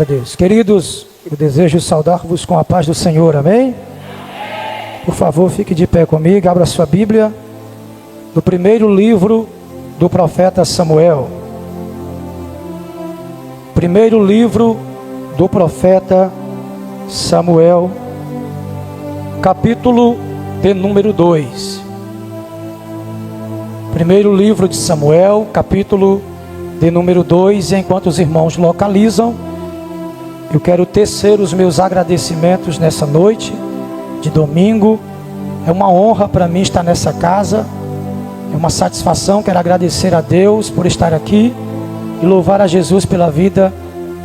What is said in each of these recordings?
Deus. Queridos, eu desejo saudar-vos com a paz do Senhor, amém? Por favor, fique de pé comigo, abra sua Bíblia no primeiro livro do profeta Samuel. Primeiro livro do profeta Samuel, capítulo de número 2. Primeiro livro de Samuel, capítulo de número 2. Enquanto os irmãos localizam, eu quero tecer os meus agradecimentos nessa noite de domingo. É uma honra para mim estar nessa casa, é uma satisfação. Quero agradecer a Deus por estar aqui e louvar a Jesus pela vida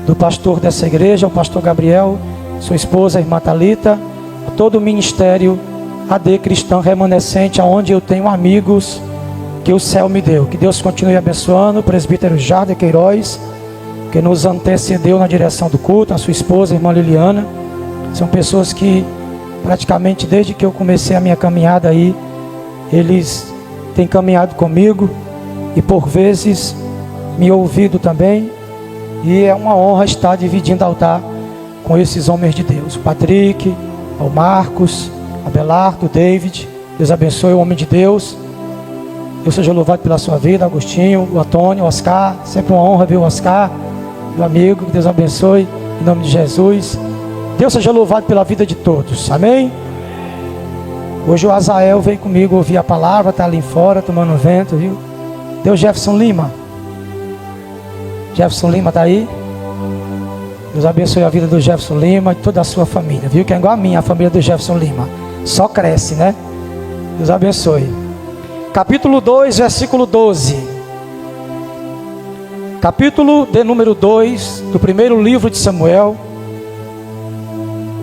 do pastor dessa igreja, o pastor Gabriel, sua esposa, a irmã Thalita, todo o ministério AD Cristão Remanescente, onde eu tenho amigos que o céu me deu. Que Deus continue abençoando o presbítero Jardim Queiroz, que nos antecedeu na direção do culto, a sua esposa, a irmã Liliana. São pessoas que praticamente desde que eu comecei a minha caminhada aí, eles têm caminhado comigo e por vezes me ouvido também. E é uma honra estar dividindo altar com esses homens de Deus, o Patrick, o Marcos, o Abelardo, o David. Deus abençoe o homem de Deus. Deus seja louvado pela sua vida, Agostinho, o Antônio, o Oscar. Sempre uma honra ver o Oscar, meu amigo. Que Deus abençoe em nome de Jesus. Deus seja louvado pela vida de todos, amém? Hoje o Azael veio comigo ouvir a palavra, está ali fora tomando vento, viu? Deus, Jefferson Lima. Jefferson Lima está aí? Deus abençoe a vida do Jefferson Lima e toda a sua família, viu? Que é igual a minha, a família do Jefferson Lima. Só cresce, né? Deus abençoe. Capítulo 2, versículo 12. Capítulo de número 2 do primeiro livro de Samuel,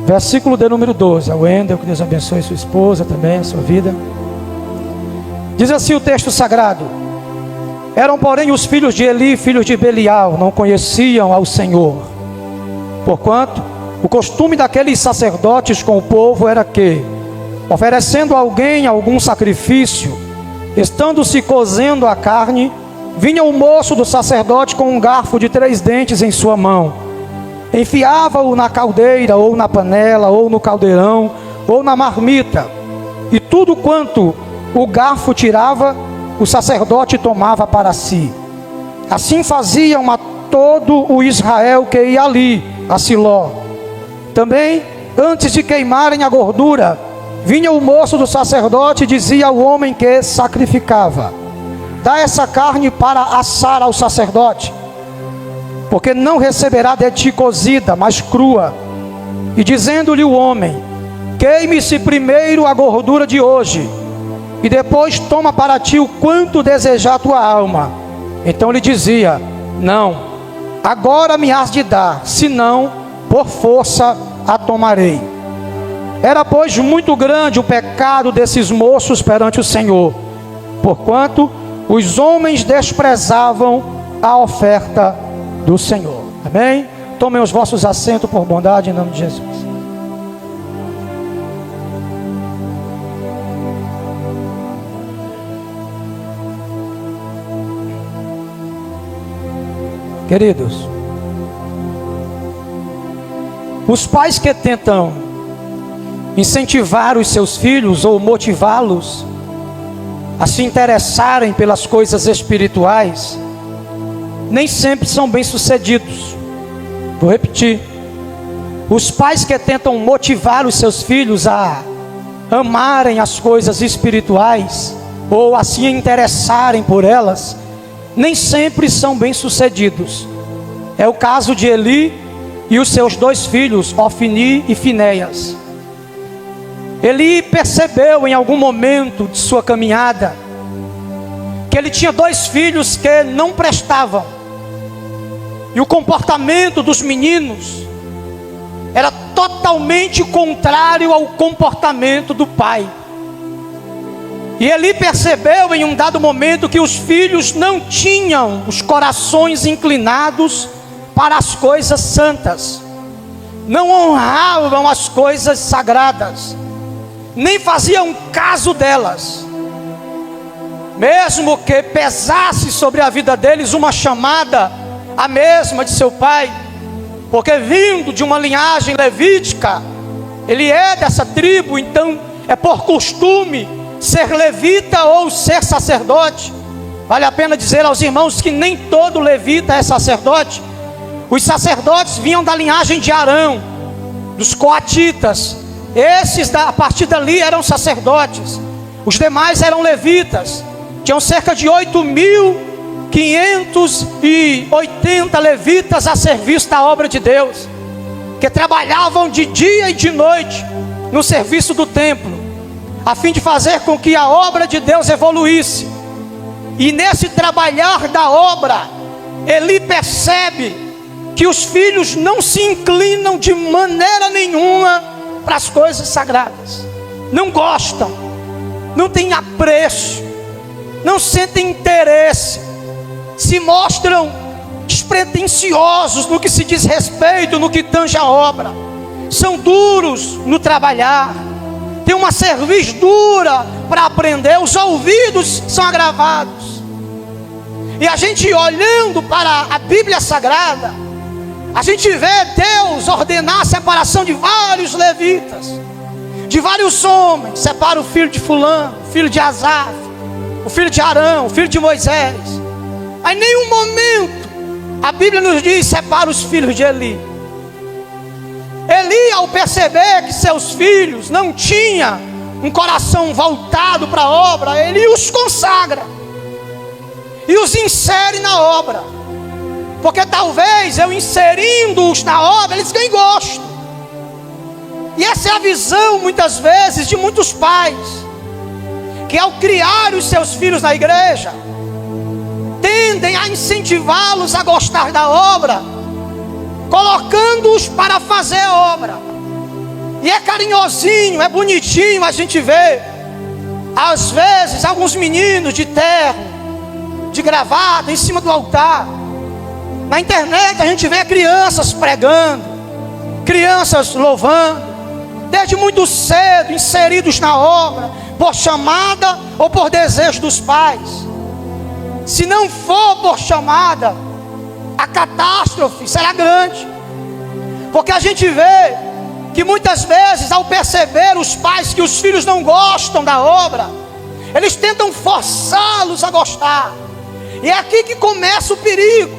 versículo de número 12. O Wendel, que Deus abençoe sua esposa também, a sua vida. Diz assim o texto sagrado: eram porém os filhos de Eli, filhos de Belial, não conheciam ao Senhor, porquanto o costume daqueles sacerdotes com o povo era que, oferecendo a alguém algum sacrifício, estando se cozendo a carne, vinha o moço do sacerdote com um garfo de 3 dentes em sua mão, enfiava-o na caldeira, ou na panela, ou no caldeirão, ou na marmita, e tudo quanto o garfo tirava, o sacerdote tomava para si. Assim faziam a todo o Israel que ia ali, a Siló. Também, antes de queimarem a gordura, vinha o moço do sacerdote e dizia ao homem que sacrificava: dá essa carne para assar ao sacerdote, porque não receberá de ti cozida, mas crua. E dizendo-lhe o homem: queime-se primeiro a gordura de hoje, e depois toma para ti o quanto desejar a tua alma. Então lhe dizia: não, agora me has de dar, senão por força a tomarei. Era pois muito grande o pecado desses moços perante o Senhor, porquanto os homens desprezavam a oferta do Senhor. Amém? Tomem os vossos assentos por bondade em nome de Jesus. Queridos, os pais que tentam incentivar os seus filhos ou motivá-los a se interessarem pelas coisas espirituais, nem sempre são bem-sucedidos. Vou repetir: os pais que tentam motivar os seus filhos a amarem as coisas espirituais, ou a se interessarem por elas, nem sempre são bem-sucedidos. É o caso de Eli e os seus 2 filhos, Ofni e Finéias. Eli percebeu em algum momento de sua caminhada que ele tinha 2 filhos que não prestavam, e o comportamento dos meninos era totalmente contrário ao comportamento do pai. E Eli percebeu em um dado momento que os filhos não tinham os corações inclinados para as coisas santas, não honravam as coisas sagradas, nem faziam caso delas. Mesmo que pesasse sobre a vida deles uma chamada, a mesma de seu pai, porque vindo de uma linhagem levítica, ele é dessa tribo, então é por costume ser levita ou ser sacerdote. Vale a pena dizer aos irmãos que nem todo levita é sacerdote. Os sacerdotes vinham da linhagem de Arão, dos coatitas. Esses a partir dali eram sacerdotes. Os demais eram levitas. Tinham cerca de 8.580 levitas a serviço da obra de Deus, que trabalhavam de dia e de noite no serviço do templo, a fim de fazer com que a obra de Deus evoluísse. E nesse trabalhar da obra, Eli percebe que os filhos não se inclinam de maneira nenhuma para as coisas sagradas. Não gostam, não têm apreço, não sentem interesse, se mostram despretensiosos no que se diz respeito, no que tange a obra. São duros no trabalhar, tem uma cerviz dura para aprender, os ouvidos são agravados. E a gente olhando para a Bíblia Sagrada, a gente vê Deus ordenar a separação de vários levitas, de vários homens. Separa o filho de fulano, o filho de Asaf, o filho de Arão, o filho de Moisés. Em nenhum momento a Bíblia nos diz: separa os filhos de Eli. Eli, ao perceber que seus filhos não tinham um coração voltado para a obra, ele os consagra e os insere na obra, porque talvez eu inserindo-os na obra, eles ganhem gosto. E essa é a visão muitas vezes de muitos pais, que ao criar os seus filhos na igreja, tendem a incentivá-los a gostar da obra, colocando-os para fazer a obra. E é carinhosinho, é bonitinho a gente vê, às vezes, alguns meninos de terno, de gravata, em cima do altar. Na internet a gente vê crianças pregando, crianças louvando, desde muito cedo inseridos na obra, por chamada ou por desejo dos pais. Se não for por chamada, a catástrofe será grande, porque a gente vê que muitas vezes, ao perceber os pais que os filhos não gostam da obra, eles tentam forçá-los a gostar. E é aqui que começa o perigo,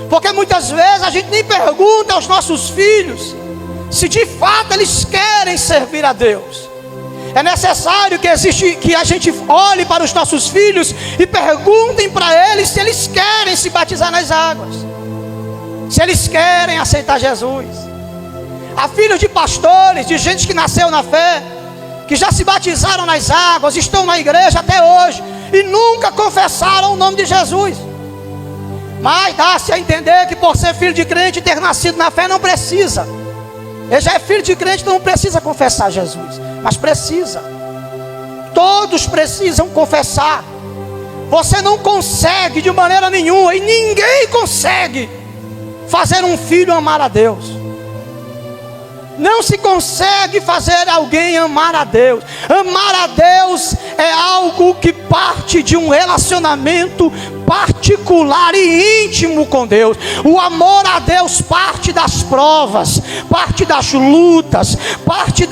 porque muitas vezes a gente nem pergunta aos nossos filhos se de fato eles querem servir a Deus. É necessário que a gente olhe para os nossos filhos e perguntem para eles se eles querem se batizar nas águas, se eles querem aceitar Jesus. Há filhos de pastores, de gente que nasceu na fé, que já se batizaram nas águas, estão na igreja até hoje e nunca confessaram o nome de Jesus. Mas dá-se a entender que por ser filho de crente e ter nascido na fé não precisa. Ele já é filho de crente, então não precisa confessar Jesus. Mas precisa. Todos precisam confessar. Você não consegue de maneira nenhuma, e ninguém consegue fazer um filho amar a Deus. Não se consegue fazer alguém amar a Deus. Amar a Deus é algo que parte de um relacionamento particular e íntimo com Deus. O amor a Deus parte das provas, parte das lutas, parte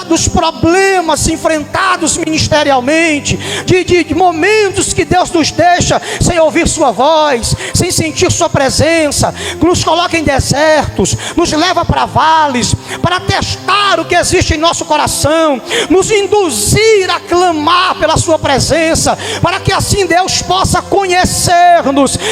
dos problemas enfrentados ministerialmente, de momentos que Deus nos deixa sem ouvir sua voz, sem sentir sua presença, nos coloca em desertos, nos leva para vales, para testar o que existe em nosso coração, nos induzir a clamar pela sua presença, para que assim Deus possa conhecer-nos,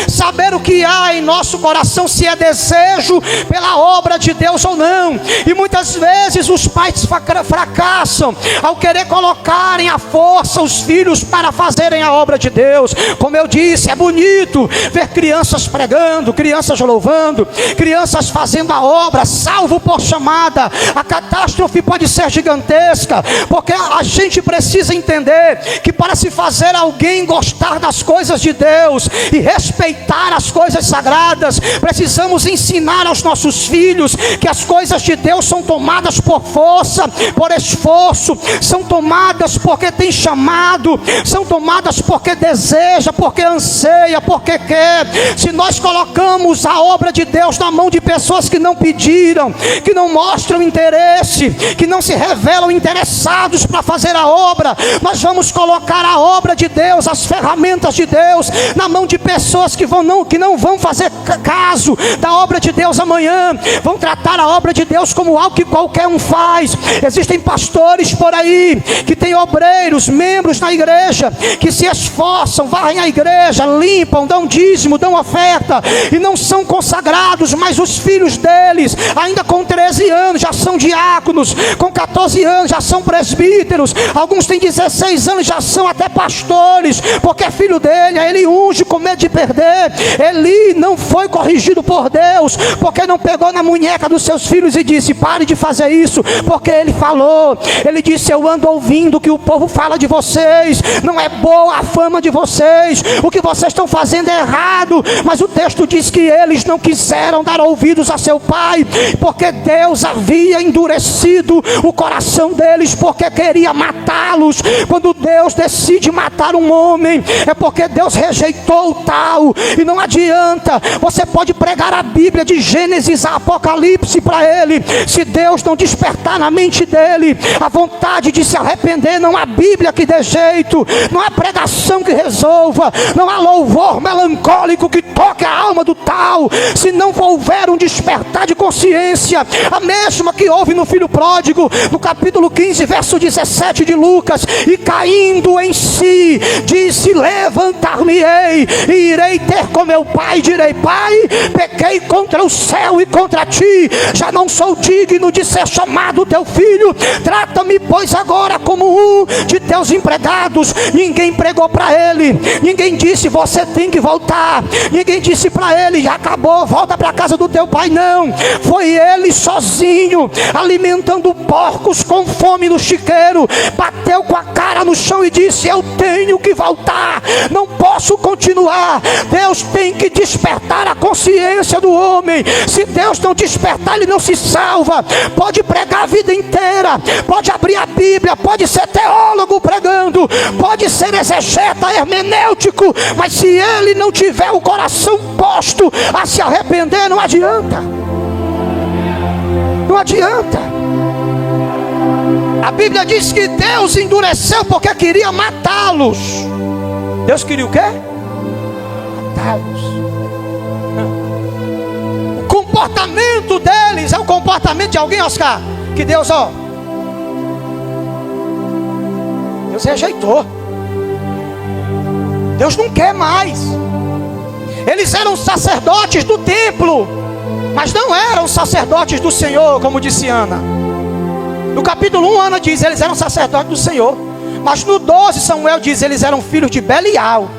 saber o que há em nosso coração, se é desejo pela obra de Deus ou não. E muitas vezes os pais fracassam ao querer colocarem à força os filhos para fazerem a obra de Deus. Como eu disse, é bonito ver crianças pregando, crianças louvando, crianças fazendo a obra, salvo por chamada, nada. A catástrofe pode ser gigantesca, porque a gente precisa entender que para se fazer alguém gostar das coisas de Deus e respeitar as coisas sagradas, precisamos ensinar aos nossos filhos que as coisas de Deus são tomadas por força, por esforço, são tomadas porque tem chamado, são tomadas porque deseja, porque anseia, porque quer. Se nós colocamos a obra de Deus na mão de pessoas que não pediram, que não mostram interesse, que não se revelam interessados para fazer a obra, nós vamos colocar a obra de Deus, as ferramentas de Deus, na mão de pessoas que não vão fazer caso da obra de Deus amanhã, vão tratar a obra de Deus como algo que qualquer um faz. Existem pastores por aí, que têm obreiros, membros na igreja, que se esforçam, varrem a igreja, limpam, dão dízimo, dão oferta, e não são consagrados, mas os filhos deles, ainda com 13 anos, já são diáconos, com 14 anos, já são presbíteros, alguns têm 16 anos, já são até pastores, porque é filho dele, aí ele unge com medo de perder. Eli não foi corrigido por Deus, porque não pegou na munheca dos seus filhos e disse: pare de fazer isso, porque ele falou, ele disse: eu ando ouvindo o que o povo fala de vocês, não é boa a fama de vocês, o que vocês estão fazendo é errado. Mas o texto diz que eles não quiseram dar ouvidos a seu pai, porque Deus havia endurecido o coração deles, porque queria matá-los. Quando Deus decide matar um homem, é porque Deus rejeitou o tal. E não adianta, você pode pregar a Bíblia de Gênesis a Apocalipse para ele, se Deus não despertar na mente dele a vontade de se arrepender, não há Bíblia que dê jeito, não há pregação que resolva, não há louvor melancólico que toque a alma do tal, se não houver um despertar de consciência, a mesma que houve no filho pródigo, no capítulo 15, verso 17 de Lucas. E caindo em si, disse: levantar-me-ei e irei ter com meu pai, direi: pai, pequei contra o céu e contra ti, já não sou digno de ser chamado teu filho, trata-me pois agora como um de teus empregados. Ninguém pregou para ele, ninguém disse: você tem que voltar, ninguém disse para ele: já acabou, volta para a casa do teu pai. Não, foi ele sozinho, alimentando porcos com fome no chiqueiro, bateu com a cara no chão e disse: eu tenho que voltar, não posso continuar. Deus tem que despertar a consciência do homem. Se Deus não despertar, ele não se salva. Pode pregar a vida inteira, pode abrir a Bíblia, pode ser teólogo pregando, pode ser exegeta, hermenêutico, mas se ele não tiver o coração posto a se arrepender, não adianta. Não adianta. A Bíblia diz que Deus endureceu porque queria matá-los. Deus queria o quê? Matá-los. O comportamento deles é o comportamento de alguém, Oscar, que Deus, Deus rejeitou. Deus não quer mais. Eles eram sacerdotes do templo, mas não eram sacerdotes do Senhor, como disse Ana. No capítulo 1, Ana diz: eles eram sacerdotes do Senhor. Mas no 12, Samuel diz: eles eram filhos de Belial.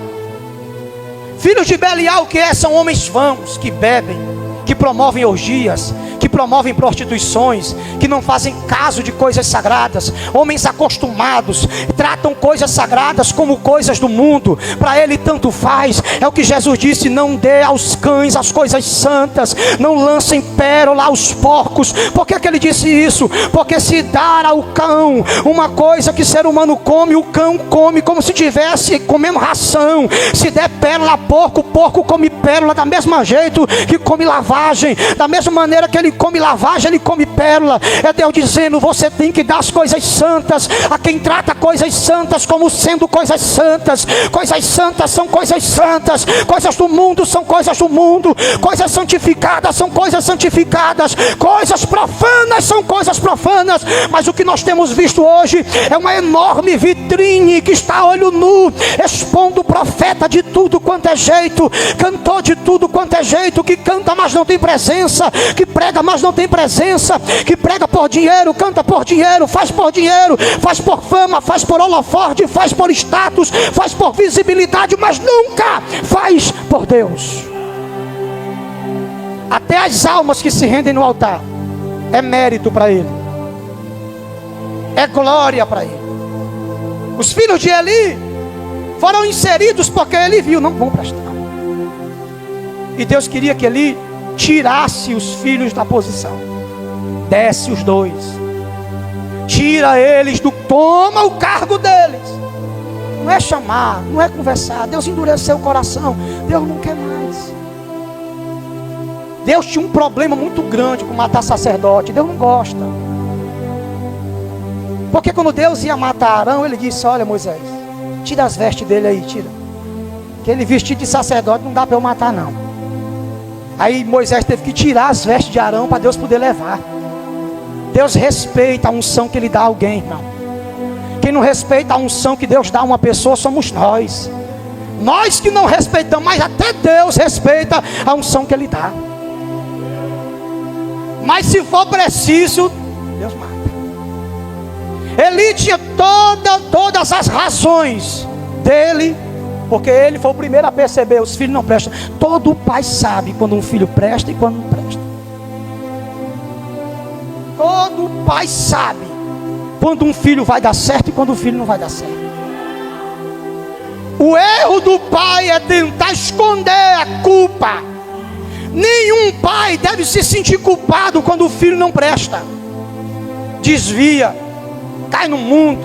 Filhos de Belial, o que é? São homens vãos, que bebem, que promovem orgias, que promovem prostituições, que não fazem caso de coisas sagradas. Homens acostumados, tratam coisas sagradas como coisas do mundo. Para ele tanto faz. É o que Jesus disse: não dê aos cães as coisas santas, não lancem pérola aos porcos. Por que ele disse isso? Porque se dar ao cão uma coisa que ser humano come, o cão come como se estivesse comendo ração. Se der pérola a porco, o porco come pérola da mesma jeito que come lavagem. Da mesma maneira que ele come lavagem, ele come pérola. É Deus dizendo: você tem que dar as coisas santas a quem trata coisas santas como sendo coisas santas. Coisas santas são coisas santas, coisas do mundo são coisas do mundo, coisas santificadas são coisas santificadas, coisas profanas são coisas profanas. Mas o que nós temos visto hoje é uma enorme vitrine que está a olho nu, expondo profeta de tudo quanto é jeito, cantor de tudo quanto é jeito, que canta mas não tem presença, que prega mas não tem presença, que prega por dinheiro, canta por dinheiro, faz por fama, faz por holofote, faz por status, faz por visibilidade, mas nunca faz por Deus. Até as almas que se rendem no altar é mérito para ele, é glória para ele. Os filhos de Eli foram inseridos porque ele viu, não vão prestar. E Deus queria que Eli tirasse os filhos da posição, desce os dois, tira eles toma o cargo deles. Não é chamar, não é conversar. Deus endureceu o coração, Deus não quer mais. Deus tinha um problema muito grande com matar sacerdote. Deus não gosta. Porque quando Deus ia matar Arão, ele disse: olha, Moisés, tira as vestes dele aí, tira. Aquele vestido de sacerdote não dá para eu matar não. Aí Moisés teve que tirar as vestes de Arão para Deus poder levar. Deus respeita a unção que ele dá a alguém, irmão. Quem não respeita a unção que Deus dá a uma pessoa somos nós. Nós que não respeitamos, mas até Deus respeita a unção que ele dá. Mas se for preciso, Deus mata. Eli tinha todas as razões dele, porque ele foi o primeiro a perceber: os filhos não prestam. Todo pai sabe quando um filho presta e quando não presta. Todo pai sabe quando um filho vai dar certo e quando um filho não vai dar certo. O erro do pai é tentar esconder a culpa. Nenhum pai deve se sentir culpado quando o filho não presta, desvia, cai no mundo.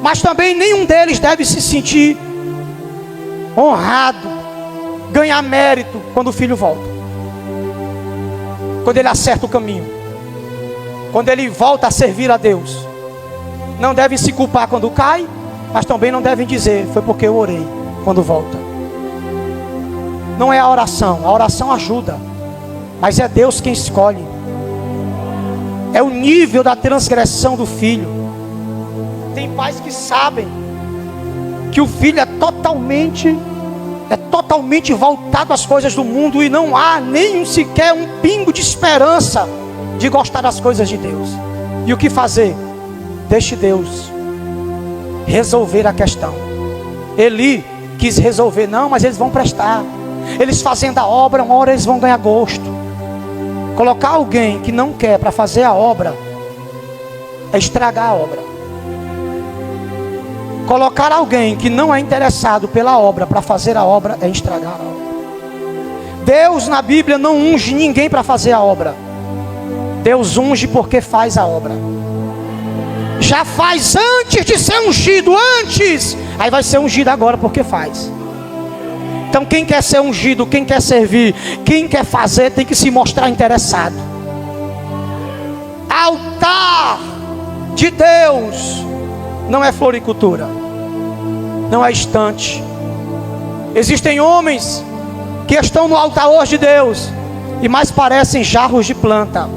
Mas também nenhum deles deve se sentir honrado, ganhar mérito quando o filho volta, quando ele acerta o caminho, quando ele volta a servir a Deus. Não devem se culpar quando cai, mas também não devem dizer: foi porque eu orei, quando volta. Não é a oração ajuda, mas é Deus quem escolhe. É o nível da transgressão do filho. Tem pais que sabem que o filho é totalmente voltado às coisas do mundo, e não há nem sequer um pingo de esperança de gostar das coisas de Deus. E o que fazer? Deixe Deus resolver a questão. Eli quis resolver: não, mas eles vão prestar. Eles fazendo a obra, uma hora eles vão ganhar gosto. Colocar alguém que não quer para fazer a obra é estragar a obra. Colocar alguém que não é interessado pela obra para fazer a obra é estragar a obra. Deus na Bíblia não unge ninguém para fazer a obra. Deus unge porque faz a obra. Já faz antes de ser ungido, antes. Aí vai ser ungido agora porque faz. Então quem quer ser ungido, quem quer servir, quem quer fazer, tem que se mostrar interessado. Altar de Deus não é floricultura, não é estante. Existem homens que estão no altar hoje de Deus e mais parecem jarros de planta.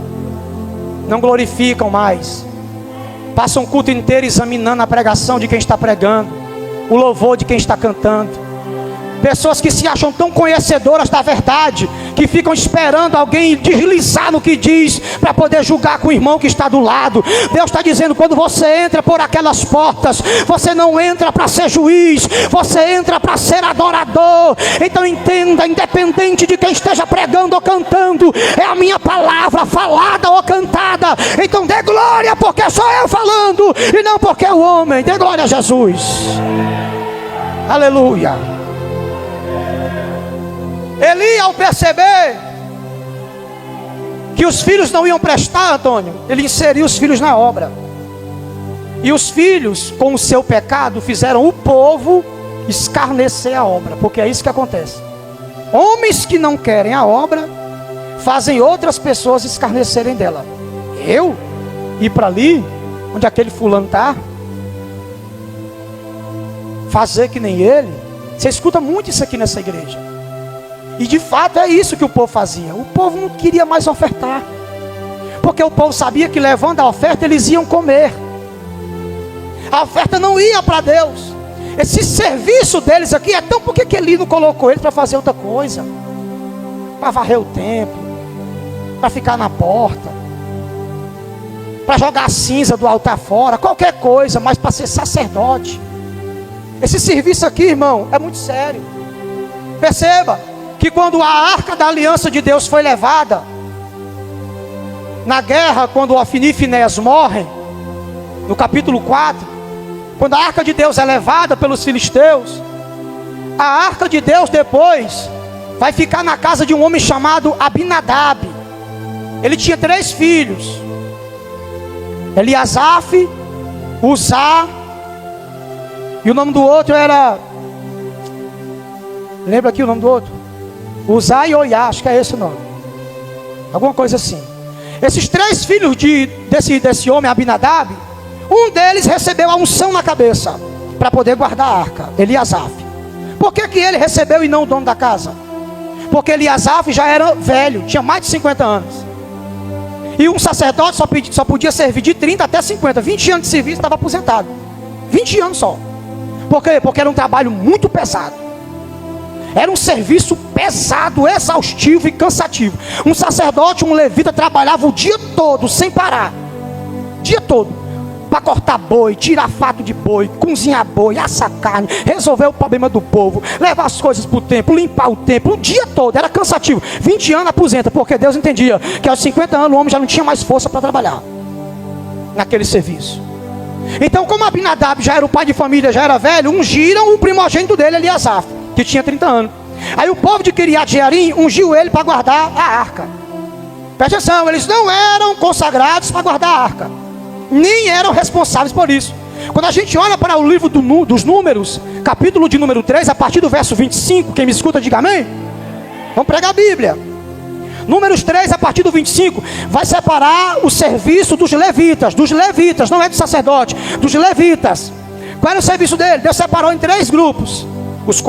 Não glorificam mais. Passam o culto inteiro examinando a pregação de quem está pregando, o louvor de quem está cantando. Pessoas que se acham tão conhecedoras da verdade, que ficam esperando alguém deslizar no que diz, para poder julgar com o irmão que está do lado. Deus está dizendo: quando você entra por aquelas portas, você não entra para ser juiz, você entra para ser adorador. Então entenda, independente de quem esteja pregando ou cantando, é a minha palavra falada ou cantada. Então dê glória porque sou eu falando, e não porque é o homem. Dê glória a Jesus. Aleluia. Eli, ao perceber que os filhos não iam prestar, Antônio, ele inseriu os filhos na obra. E os filhos, com o seu pecado, fizeram o povo escarnecer a obra. Porque é isso que acontece. Homens que não querem a obra fazem outras pessoas escarnecerem dela. Eu ir para ali, onde aquele fulano está, fazer que nem ele. Você escuta muito isso aqui nessa igreja. E de fato é isso que o povo fazia. O povo não queria mais ofertar, porque o povo sabia que levando a oferta eles iam comer. A oferta não ia para Deus. Esse serviço deles aqui é tão... Por que ele não colocou ele para fazer outra coisa? Para varrer o templo, para ficar na porta, para jogar a cinza do altar fora, qualquer coisa, mas para ser sacerdote. Esse serviço aqui, irmão, é muito sério. Perceba que quando a arca da aliança de Deus foi levada, na guerra, quando Ofni e Finéias morrem, no capítulo 4, quando a arca de Deus é levada pelos filisteus, a arca de Deus depois vai ficar na casa de um homem chamado Abinadab. Ele tinha 3 filhos: Eliasaf, Uzá, e o nome do outro era... Lembra aqui o nome do outro? Uzá e Oiá, acho que é esse o nome. Alguma coisa assim. Esses 3 filhos desse homem Abinadab, um deles recebeu a unção na cabeça para poder guardar a arca, Eliasaf. Por que ele recebeu e não o dono da casa? Porque Eliasaf já era velho, tinha mais de 50 anos. E um sacerdote só podia servir de 30 até 50. 20 anos de serviço, estava aposentado. 20 anos só. Por quê? Porque era um trabalho muito pesado. Era um serviço pesado, exaustivo e cansativo. Um sacerdote, um levita, trabalhava o dia todo, sem parar. Dia todo. Para cortar boi, tirar fato de boi, cozinhar boi, assar carne, resolver o problema do povo, levar as coisas para o templo, limpar o templo, o dia todo. Era cansativo. 20 anos aposenta, porque Deus entendia que aos 50 anos o homem já não tinha mais força para trabalhar naquele serviço. Então, como Abinadab já era o pai de família, já era velho, ungiram o primogênito dele, Eliasaf, que tinha 30 anos. Aí o povo de Kiriat Jearim ungiu ele para guardar a arca. Presta atenção, eles não eram consagrados para guardar a arca, nem eram responsáveis por isso. Quando a gente olha para o livro dos Números, capítulo de número 3, a partir do verso 25, quem me escuta diga amém. Vamos pregar a Bíblia. Números 3, a partir do 25, vai separar o serviço dos levitas, não é do sacerdote, dos levitas. Qual era o serviço dele? Deus separou em 3 grupos: os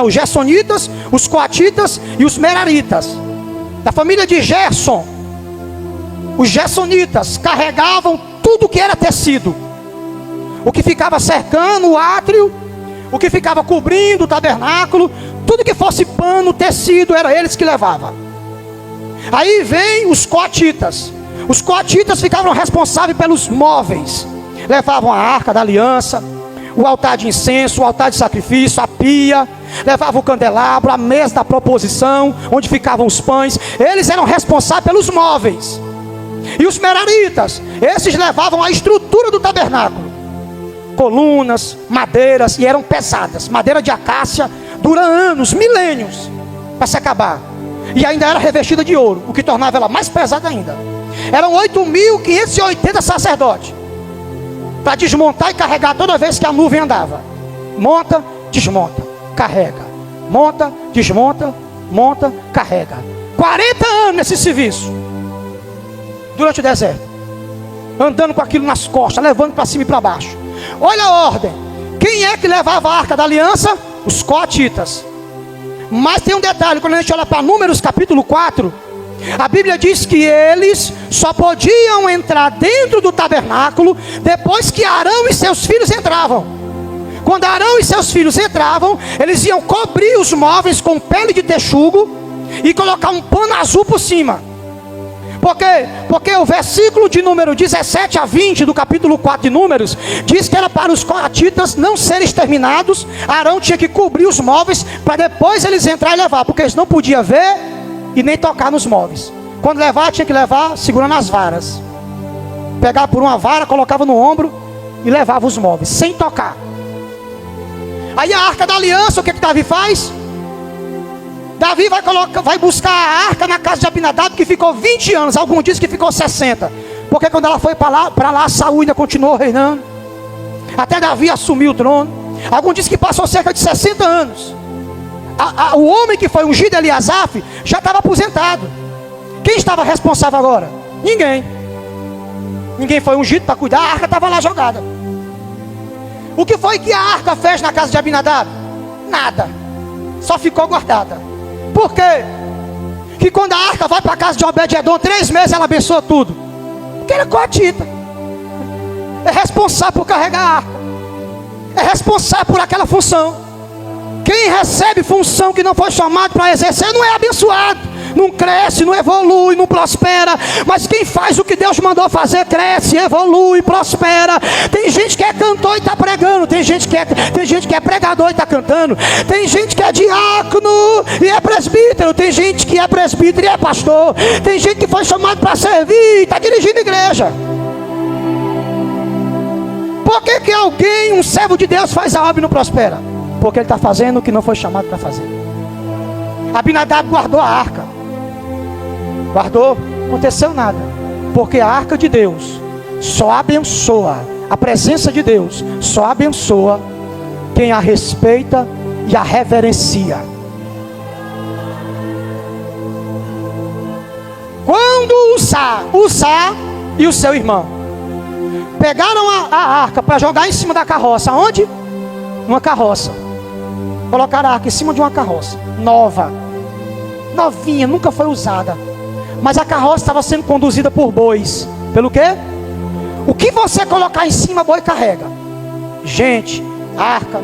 os gersonitas, os coatitas e os meraritas. Da família de Gerson, os gersonitas carregavam tudo que era tecido, o que ficava cercando o átrio, o que ficava cobrindo o tabernáculo, tudo que fosse pano, tecido, era eles que levavam. Aí vem os coatitas. Os coatitas ficavam responsáveis pelos móveis. Levavam a arca da aliança, o altar de incenso, o altar de sacrifício, a pia. Levavam o candelabro, a mesa da proposição, onde ficavam os pães. Eles eram responsáveis pelos móveis. E os meraritas, esses levavam a estrutura do tabernáculo: colunas, madeiras, e eram pesadas. Madeira de acácia dura anos, milênios, para se acabar. E ainda era revestida de ouro, o que tornava ela mais pesada ainda. Eram 8.580 sacerdotes para desmontar e carregar toda vez que a nuvem andava. Monta, desmonta, carrega. Monta, desmonta, monta, carrega. 40 anos nesse serviço, durante o deserto, andando com aquilo nas costas, levando para cima e para baixo. Olha a ordem. Quem é que levava a arca da aliança? Os coatitas. Mas tem um detalhe: quando a gente olha para Números capítulo 4, a Bíblia diz que eles só podiam entrar dentro do tabernáculo depois que Arão e seus filhos entravam. Quando Arão e seus filhos entravam, eles iam cobrir os móveis com pele de texugo e colocar um pano azul por cima. Por quê? Porque o versículo de número 17 a 20 do capítulo 4 de Números diz que era para os coatitas não serem exterminados. Arão tinha que cobrir os móveis para depois eles entrar e levar, porque eles não podiam ver e nem tocar nos móveis. Quando levar, tinha que levar segurando as varas. Pegava por uma vara, colocava no ombro e levava os móveis, sem tocar. Aí a arca da aliança, o que Davi faz? Davi vai buscar a arca na casa de Abinadab, que ficou 20 anos. Alguns dizem que ficou 60. Porque quando ela foi para lá, Saul ainda continuou reinando, até Davi assumiu o trono. Alguns dizem que passou cerca de 60 anos. O homem que foi ungido, Eliasaf, já estava aposentado. Quem estava responsável agora? Ninguém. Ninguém foi ungido para cuidar. A arca estava lá jogada. O que foi que a arca fez na casa de Abinadab? Nada. Só ficou guardada. Por quê? Que quando a arca vai para a casa de Obed-edom, 3 meses ela abençoa tudo. Porque ele é coatita. É responsável por carregar a arca. É responsável por aquela função. Quem recebe função que não foi chamado para exercer não é abençoado. não cresce, não evolui, não prospera. Mas quem faz o que Deus mandou fazer, cresce, evolui, prospera. Tem gente que é cantor e está pregando. Tem gente que é pregador e está cantando. Tem gente que é diácono e é presbítero. Tem gente que é presbítero e é pastor. Tem gente que foi chamado para servir e está dirigindo igreja. Por que alguém, um servo de Deus, faz a obra e não prospera? Porque ele está fazendo o que não foi chamado para fazer. Abinadab guardou a arca. Guardou, não aconteceu nada. Porque a arca de Deus só abençoa, a presença de Deus só abençoa quem a respeita e a reverencia. Quando Uzá e o seu irmão pegaram a arca para jogar em cima da carroça. Onde? Numa carroça. Colocaram a arca em cima de uma carroça nova, novinha, nunca foi usada. Mas a carroça estava sendo conduzida por bois. Pelo quê? O que você colocar em cima, boi carrega. Gente, arca,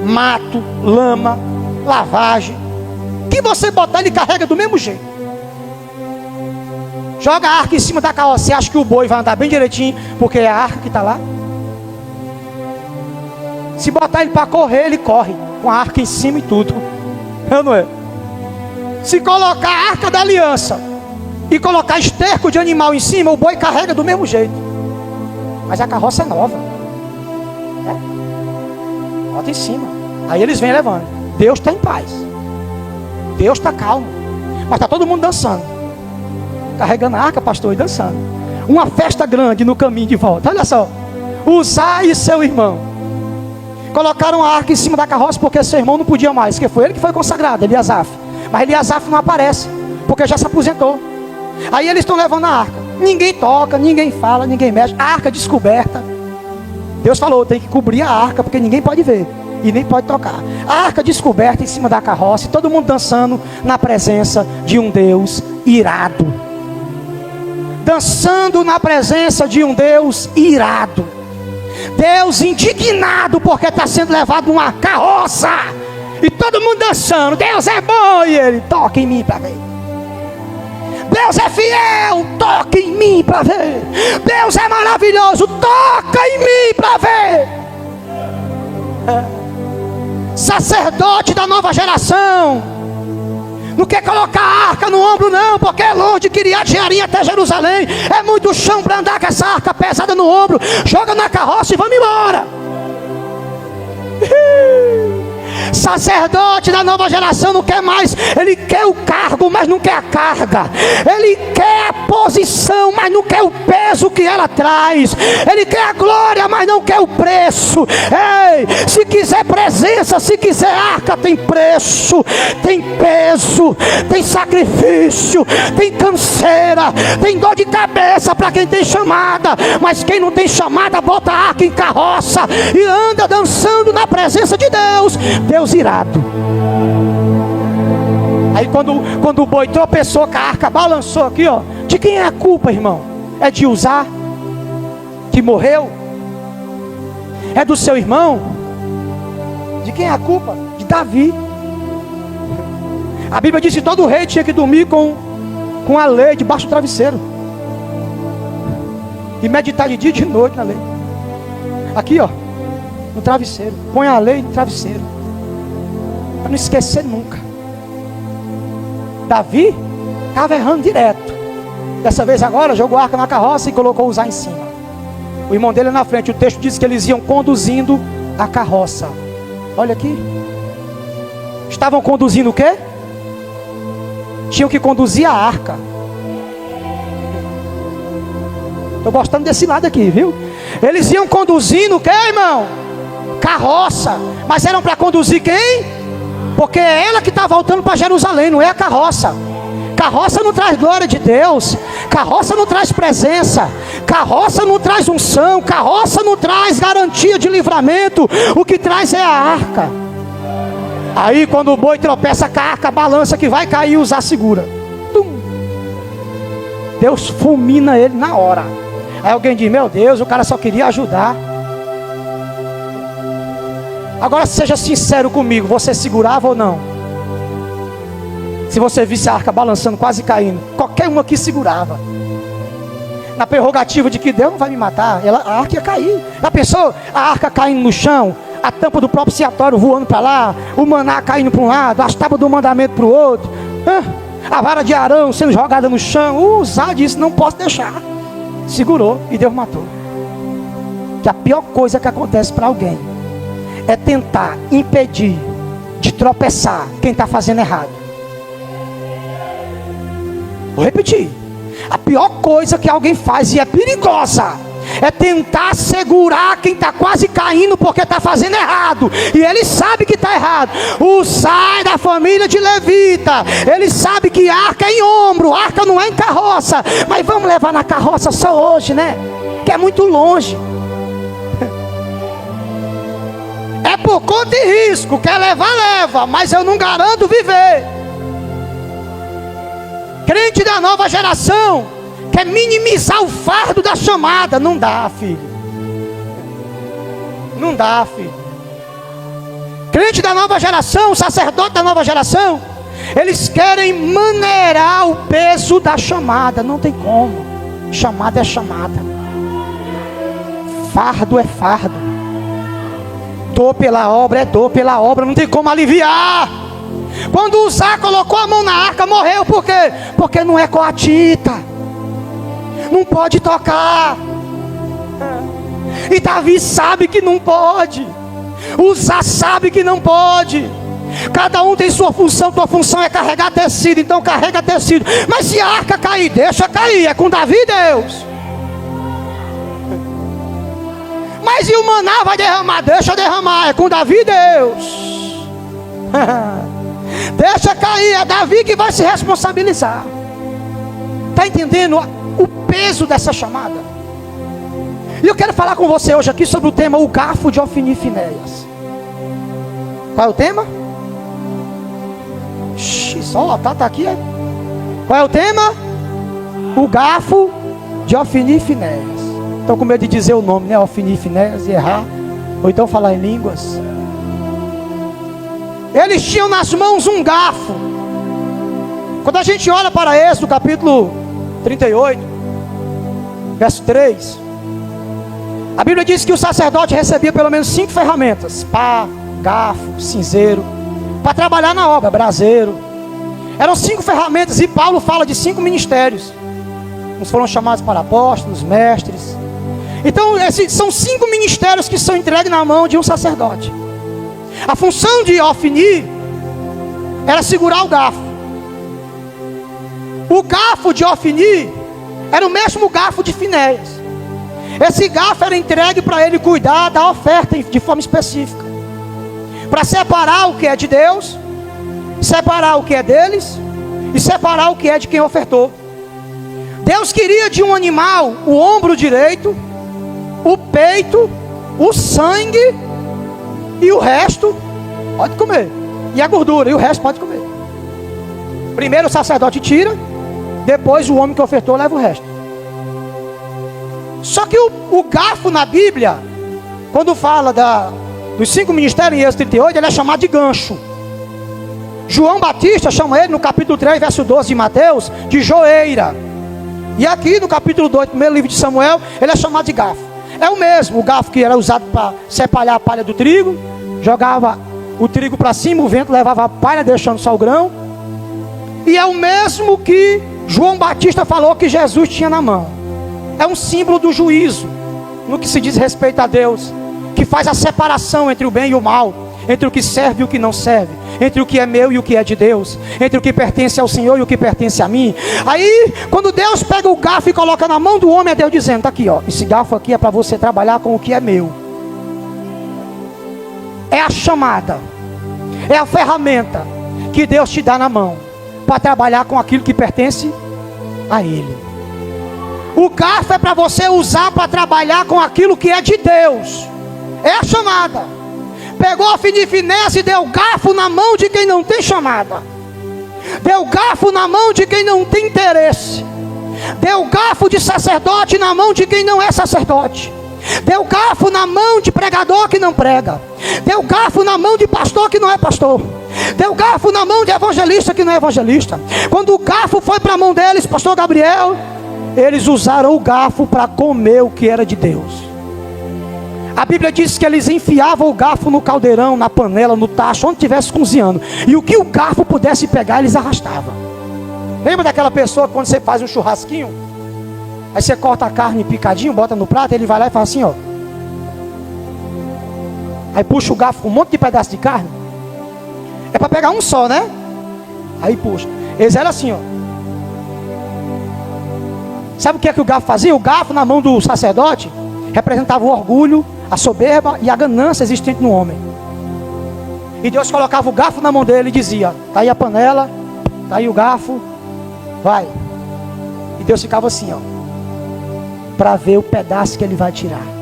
mato, lama, lavagem. O que você botar, ele carrega do mesmo jeito. Joga a arca em cima da carroça. Você acha que o boi vai andar bem direitinho porque é a arca que está lá? Se botar ele para correr, ele corre com a arca em cima e tudo. Não é? Se colocar a arca da aliança e colocar esterco de animal em cima, o boi carrega do mesmo jeito. Mas a carroça é nova. Bota em cima. Aí eles vêm levando. Deus está em paz. Deus está calmo. Mas está todo mundo dançando. Carregando a arca, pastor, e dançando. Uma festa grande no caminho de volta. Olha só. Uzá e seu irmão colocaram a arca em cima da carroça porque seu irmão não podia mais. Porque foi ele que foi consagrado, Eliasaf. Mas Eliasaf não aparece, porque já se aposentou. Aí eles estão levando a arca. Ninguém toca, ninguém fala, ninguém mexe. A arca descoberta. Deus falou, tem que cobrir a arca, porque ninguém pode ver e nem pode tocar. A arca descoberta em cima da carroça, e todo mundo dançando na presença de um Deus irado. Dançando na presença de um Deus irado. Deus indignado porque está sendo levado numa carroça. E todo mundo dançando. Deus é bom. E ele, toca em mim para ver. Deus é fiel, toca em mim para ver. Deus é maravilhoso, toca em mim para ver. Sacerdote da nova geração não quer colocar a arca no ombro não, porque é longe de Kiriat Jearim até Jerusalém. É muito chão para andar com essa arca pesada no ombro. Joga na carroça e vamos embora. Sacerdote da nova geração não quer mais. Ele quer o cargo, mas não quer a carga. Ele quer a posição, mas não quer o peso que ela traz. Ele quer a glória, mas não quer o preço. Ei, se quiser presença, se quiser arca, tem preço, tem peso, tem sacrifício, tem canseira, tem dor de cabeça para quem tem chamada. Mas quem não tem chamada, bota a arca em carroça e anda dançando na presença de Deus. Deus irado. Aí quando o boi tropeçou, que a arca balançou aqui, ó. De quem é a culpa, irmão? É de Uzá, que morreu? É do seu irmão? De quem é a culpa? De Davi. A Bíblia diz que todo rei tinha que dormir com a lei debaixo do travesseiro e meditar de dia e de noite na lei. Aqui, ó, no travesseiro. Põe a lei no travesseiro para não esquecer nunca. Davi estava errando direto. Dessa vez agora jogou a arca na carroça e colocou Uzá em cima. O irmão dele na frente. O texto diz que eles iam conduzindo a carroça. Olha aqui. Estavam conduzindo o quê? Tinham que conduzir a arca. Estou gostando desse lado aqui, viu? Eles iam conduzindo o quê, irmão? Carroça. Mas eram para conduzir quem? Porque é ela que está voltando para Jerusalém, não é a carroça. Carroça não traz glória de Deus. Carroça não traz presença. Carroça não traz unção. Carroça não traz garantia de livramento. O que traz é a arca. Aí quando o boi tropeça com a arca, balança que vai cair, Uzá segura. Tum. Deus fulmina ele na hora. Aí alguém diz, meu Deus, o cara só queria ajudar. Agora seja sincero comigo, você segurava ou não? Se você visse a arca balançando, quase caindo, qualquer uma que segurava, na prerrogativa de que Deus não vai me matar, a arca ia cair. Já pensou? A arca caindo no chão, a tampa do propiciatório voando para lá, o maná caindo para um lado, as tábuas do mandamento para o outro, a vara de Arão sendo jogada no chão. Usar disso, não posso deixar. Segurou e Deus matou. Que a pior coisa que acontece para alguém é tentar impedir de tropeçar quem está fazendo errado. Vou repetir. A pior coisa que alguém faz, e é perigosa, é tentar segurar quem está quase caindo porque está fazendo errado, e ele sabe que está errado. O Sai da família de Levita, ele sabe que arca é em ombro, arca não é em carroça, mas vamos levar na carroça só hoje, né? Que é muito longe. É por conta e risco, quer levar, leva, mas eu não garanto viver. Crente da nova geração quer minimizar o fardo da chamada. Não dá, filho. Não dá, filho. Crente da nova geração, sacerdote da nova geração, eles querem maneirar o peso da chamada. Não tem como. Chamada é chamada. Fardo é fardo. Dor pela obra é dor pela obra. Não tem como aliviar. Quando Uzá colocou a mão na arca, morreu. Por quê? Porque não é coatita, não pode tocar. E Davi sabe que não pode. Uzá sabe que não pode. Cada um tem sua função. Tua função é carregar tecido, então carrega tecido. Mas se a arca cair, deixa cair. É com Davi e Deus. Mas e o maná vai derramar? Deixa derramar. É com Davi e Deus. Deixa cair, é Davi que vai se responsabilizar. Está entendendo o peso dessa chamada? E eu quero falar com você hoje aqui sobre o tema o garfo de Ofni e Finéias. Qual é o tema? Só tá aqui, é? Qual é o tema? O garfo de Ofni e Finéias. Estou com medo de dizer o nome, né? Ofni e Finéias, e errar, ou então falar em línguas. Eles tinham nas mãos um garfo. Quando a gente olha para Êxodo capítulo 38, verso 3, a Bíblia diz que o sacerdote recebia pelo menos 5 ferramentas: pá, garfo, cinzeiro, para trabalhar na obra, braseiro. Eram 5 ferramentas, e Paulo fala de 5 ministérios. Uns foram chamados para apóstolos, mestres. Então esses são 5 ministérios que são entregues na mão de um sacerdote. A função de Ofni era segurar o garfo. O garfo de Ofni era o mesmo garfo de Finéias. Esse garfo era entregue para ele cuidar da oferta de forma específica, para separar o que é de Deus, separar o que é deles e separar o que é de quem ofertou. Deus queria de um animal o ombro direito, o peito, o sangue, e o resto pode comer. E a gordura, e o resto pode comer. Primeiro o sacerdote tira, depois o homem que ofertou leva o resto. Só que o garfo na Bíblia, quando fala dos 5 ministérios em Êxodo 38, ele é chamado de gancho. João Batista chama ele no capítulo 3, verso 12 de Mateus, de joeira. E aqui no capítulo 2, primeiro livro de Samuel, ele é chamado de garfo. É o mesmo, o garfo que era usado para separar a palha do trigo, jogava o trigo para cima, o vento levava a palha, deixando só o grão. E é o mesmo que João Batista falou que Jesus tinha na mão. É um símbolo do juízo, no que se diz respeito a Deus, que faz a separação entre o bem e o mal, entre o que serve e o que não serve, entre o que é meu e o que é de Deus, entre o que pertence ao Senhor e o que pertence a mim. Aí, quando Deus pega o garfo e coloca na mão do homem, é Deus dizendo: tá aqui, ó, esse garfo aqui é para você trabalhar com o que é meu. É a chamada, é a ferramenta que Deus te dá na mão para trabalhar com aquilo que pertence a Ele. O garfo é para você usar para trabalhar com aquilo que é de Deus. É a chamada. Pegou a Ofni e Finéias e deu garfo na mão de quem não tem chamada. Deu garfo na mão de quem não tem interesse. Deu garfo de sacerdote na mão de quem não é sacerdote. Deu garfo na mão de pregador que não prega. Deu garfo na mão de pastor que não é pastor. Deu o garfo na mão de evangelista que não é evangelista. Quando o garfo foi para a mão deles, pastor Gabriel, eles usaram o garfo para comer o que era de Deus. A Bíblia diz que eles enfiavam o garfo no caldeirão, na panela, no tacho, onde estivesse cozinhando. E o que o garfo pudesse pegar, eles arrastavam. Lembra daquela pessoa que quando você faz um churrasquinho, aí você corta a carne picadinho, bota no prato, ele vai lá e faz assim, ó. Aí puxa o garfo com um monte de pedaço de carne. É para pegar um só, né? Aí puxa. Eles eram assim, ó. Sabe o que é que o garfo fazia? O garfo na mão do sacerdote representava o orgulho, a soberba e a ganância existente no homem. E Deus colocava o garfo na mão dele e dizia: tá aí a panela, tá aí o garfo, vai. E Deus ficava assim, ó, para ver o pedaço que ele vai tirar.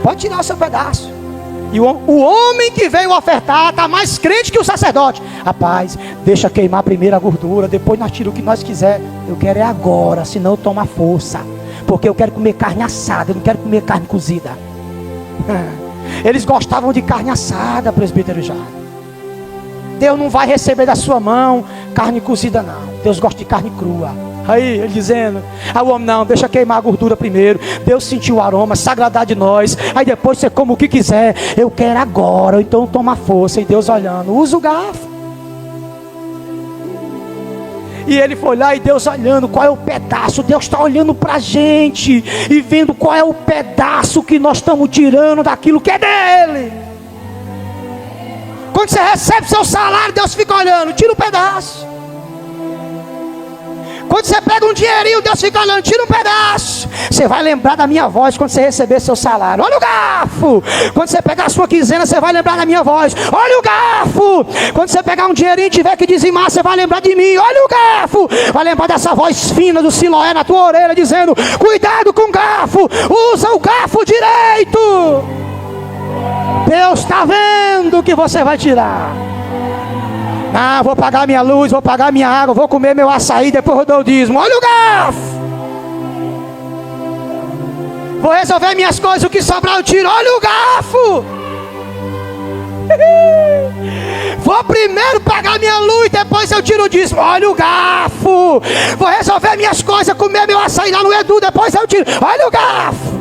Pode tirar o seu pedaço. E o homem que veio ofertar está mais crente que o sacerdote. Rapaz, deixa queimar primeiro a gordura, depois nós tiramos o que nós quiser. Eu quero é agora, senão toma força. Porque eu quero comer carne assada, eu não quero comer carne cozida. Eles gostavam de carne assada, presbítero já. Deus não vai receber da sua mão carne cozida não. Deus gosta de carne crua. Aí ele dizendo, o homem não, deixa queimar a gordura primeiro. Deus sentiu o aroma, se agradar de nós. Aí depois você come o que quiser. Eu quero agora, então toma força. E Deus olhando, usa o garfo. E ele foi lá e Deus olhando qual é o pedaço. Deus está olhando para a gente e vendo qual é o pedaço que nós estamos tirando daquilo que é dele. Quando você recebe seu salário, Deus fica olhando, tira um pedaço. Quando você pega um dinheirinho, Deus fica olhando, tira um pedaço. Você vai lembrar da minha voz quando você receber seu salário. Olha o garfo. Quando você pegar a sua quinzena, você vai lembrar da minha voz. Olha o garfo. Quando você pegar um dinheirinho e tiver que dizimar, você vai lembrar de mim. Olha o garfo. Vai lembrar dessa voz fina do Siloé na tua orelha, dizendo: cuidado com o garfo. Usa o garfo direito. Deus está vendo o que você vai tirar. Ah, vou pagar minha luz, vou pagar minha água, vou comer meu açaí, depois eu dou o dízimo. Olha o garfo. Vou resolver minhas coisas, o que sobrar eu tiro. Olha o garfo. Vou primeiro pagar minha luz, depois eu tiro o dízimo. Olha o garfo. Vou resolver minhas coisas, comer meu açaí lá no Edu, depois eu tiro. Olha o garfo.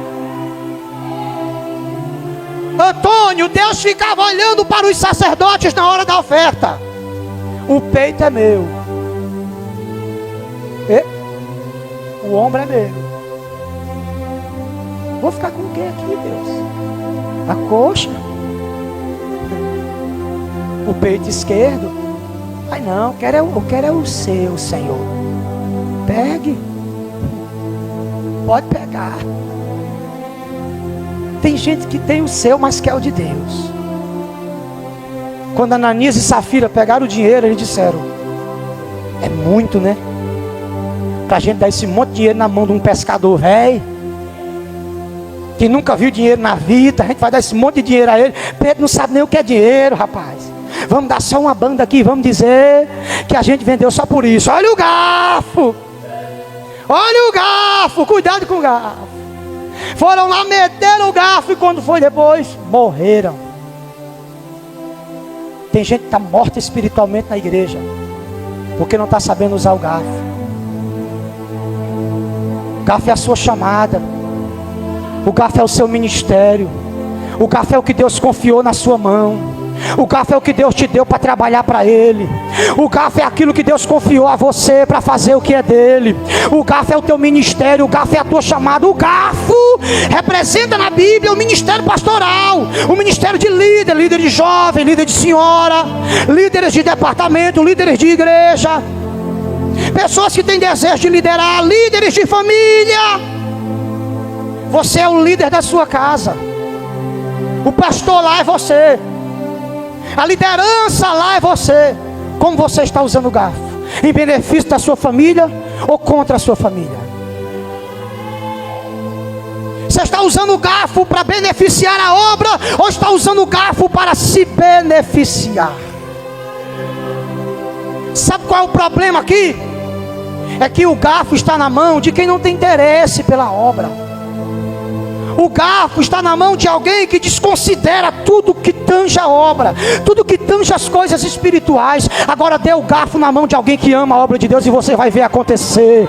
Antônio, Deus ficava olhando para os sacerdotes na hora da oferta. O peito é meu. O ombro é meu. Vou ficar com o que aqui, Deus? A coxa? O peito esquerdo? Ai não, eu quero é o seu, Senhor. Pegue. Pode pegar. Tem gente que tem o seu, mas quer o de Deus. Quando Ananias e Safira pegaram o dinheiro, eles disseram: é muito, né? Pra gente dar esse monte de dinheiro na mão de um pescador velho, que nunca viu dinheiro na vida, a gente vai dar esse monte de dinheiro a ele. Pedro não sabe nem o que é dinheiro, rapaz. Vamos dar só uma banda aqui, vamos dizer que a gente vendeu só por isso. Olha o garfo. Olha o garfo, cuidado com o garfo. Foram lá, meteram o garfo e quando foi depois, morreram. Tem gente que está morta espiritualmente na igreja, porque não está sabendo usar o garfo. O garfo é a sua chamada. O garfo é o seu ministério. O garfo é o que Deus confiou na sua mão. O garfo é o que Deus te deu para trabalhar para Ele. O garfo é aquilo que Deus confiou a você para fazer o que é dele. O garfo é o teu ministério. O garfo é a tua chamada. O garfo representa na Bíblia o ministério pastoral, o ministério de líder, líder de jovem, líder de senhora, líderes de departamento, líderes de igreja, pessoas que têm desejo de liderar, líderes de família. Você é o líder da sua casa. O pastor lá é você. A liderança lá é você. Como você está usando o garfo? Em benefício da sua família ou contra a sua família? Você está usando o garfo para beneficiar a obra ou está usando o garfo para se beneficiar? Sabe qual é o problema aqui? É que o garfo está na mão de quem não tem interesse pela obra. O garfo está na mão de alguém que desconsidera tudo que tange a obra, tudo que tange as coisas espirituais. Agora dê o garfo na mão de alguém que ama a obra de Deus e você vai ver acontecer.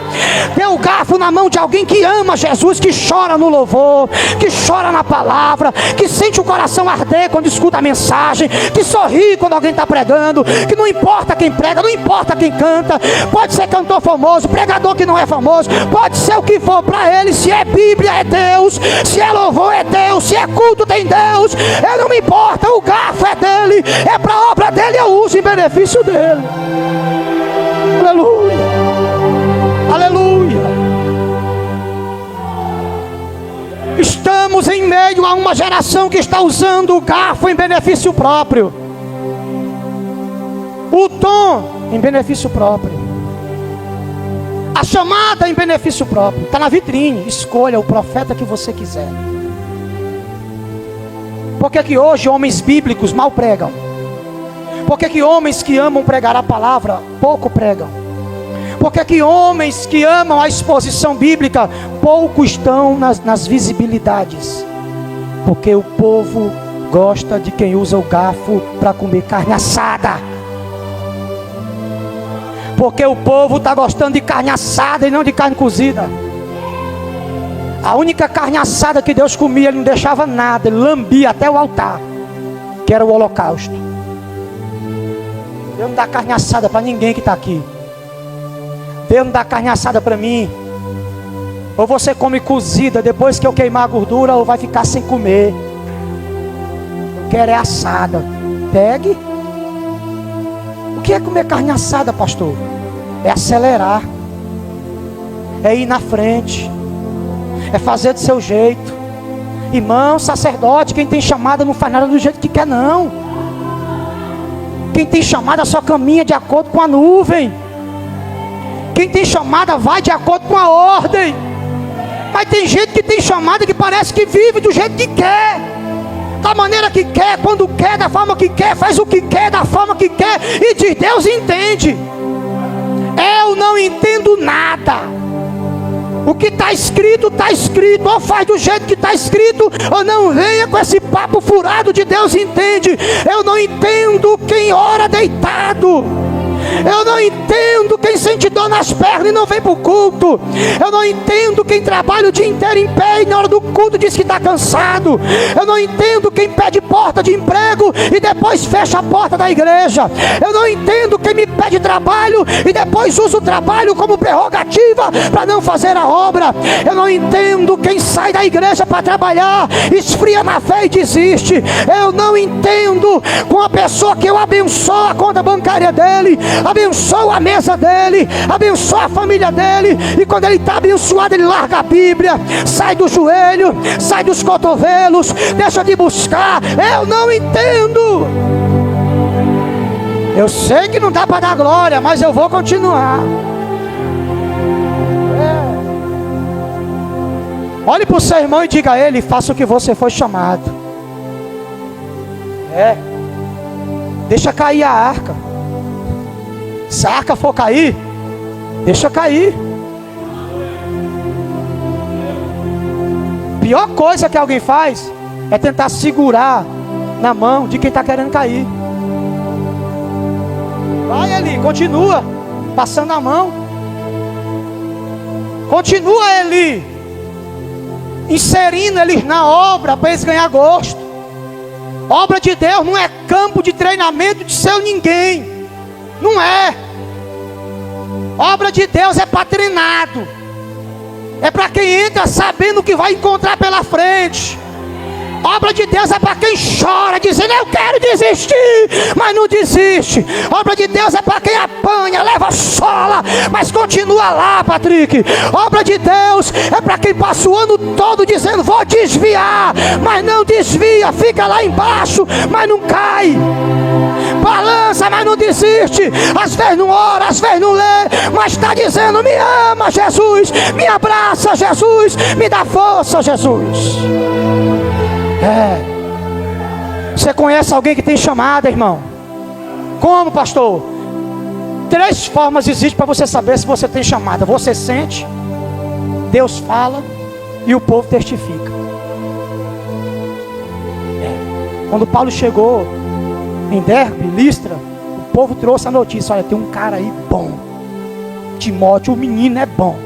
Dê o garfo na mão de alguém que ama Jesus, que chora no louvor, que chora na palavra, que sente o coração arder quando escuta a mensagem, que sorri quando alguém está pregando, que não importa quem prega, não importa quem canta. Pode ser cantor famoso, pregador que não é famoso, pode ser o que for para ele. Se é Bíblia é Deus, se é louvor é Deus, se é culto tem Deus. Ele não me importa, o garfo é dele, é para a obra dele, eu uso em benefício dele. Aleluia, aleluia. Estamos em meio a uma geração que está usando o garfo em benefício próprio, o dom em benefício próprio, a chamada em benefício próprio. Está na vitrine, escolha o profeta que você quiser. Por que que hoje homens bíblicos mal pregam? Por que que homens que amam pregar a palavra pouco pregam? Por que que homens que amam a exposição bíblica pouco estão nas visibilidades? Porque o povo gosta de quem usa o garfo para comer carne assada. Porque o povo está gostando de carne assada e não de carne cozida. A única carne assada que Deus comia, Ele não deixava nada, Ele lambia até o altar, que era o holocausto. Deus não dá carne assada para ninguém que está aqui. Deus não dá carne assada para mim. Ou você come cozida depois que eu queimar a gordura, ou vai ficar sem comer. Eu quero é assada. Pegue. O que é comer carne assada, pastor? É acelerar, é ir na frente, é fazer do seu jeito. Irmão, sacerdote, quem tem chamada não faz nada do jeito que quer, não. Quem tem chamada só caminha de acordo com a nuvem. Quem tem chamada vai de acordo com a ordem. Mas tem gente que tem chamada que parece que vive do jeito que quer, da maneira que quer, quando quer, da forma que quer, faz o que quer, da forma que quer, e diz: Deus entende. Eu não entendo nada. O que está escrito, ou faz do jeito que está escrito, ou não venha com esse papo furado de Deus entende. Eu não entendo quem ora deitado. Eu não entendo quem sente dor nas pernas e não vem para o culto. Eu não entendo quem trabalha o dia inteiro em pé e na hora do culto diz que está cansado. Eu não entendo quem pede porta de emprego e depois fecha a porta da igreja. Eu não entendo quem me pede trabalho e depois usa o trabalho como prerrogativa para não fazer a obra. Eu não entendo quem sai da igreja para trabalhar, esfria na fé e desiste. Eu não entendo com a pessoa que eu abençoo a conta bancária dele, abençoa a mesa dele, abençoa a família dele, e quando ele está abençoado, ele larga a Bíblia, sai do joelho, sai dos cotovelos, deixa de buscar. Eu não entendo. Eu sei que não dá para dar glória, mas eu vou continuar. Olhe para o seu irmão e diga a ele: faça o que você foi chamado. Deixa cair a arca. Se a arca for cair, deixa cair. Pior coisa que alguém faz é tentar segurar na mão de quem está querendo cair. Vai ali, continua passando a mão. Continua ali inserindo eles na obra para eles ganhar gosto. Obra de Deus não é campo de treinamento de seu ninguém. Não é. Obra de Deus é para treinado. É para quem entra sabendo o que vai encontrar pela frente. Obra de Deus é para quem chora, dizendo: eu quero desistir, mas não desiste. Obra de Deus é para quem apanha, leva sola, mas continua lá, Patrick. Obra de Deus é para quem passa o ano todo dizendo: vou desviar, mas não desvia. Fica lá embaixo, mas não cai. Balança, mas não desiste. Às vezes não ora, às vezes não lê, mas está dizendo: me ama, Jesus, me abraça, Jesus, me dá força, Jesus. Você conhece alguém que tem chamada, irmão? Como, pastor? 3 formas existem para você saber se você tem chamada. Você sente, Deus fala e o povo testifica. Quando Paulo chegou em Derbe, Listra, o povo trouxe a notícia: olha, tem um cara aí bom, Timóteo, o menino é bom.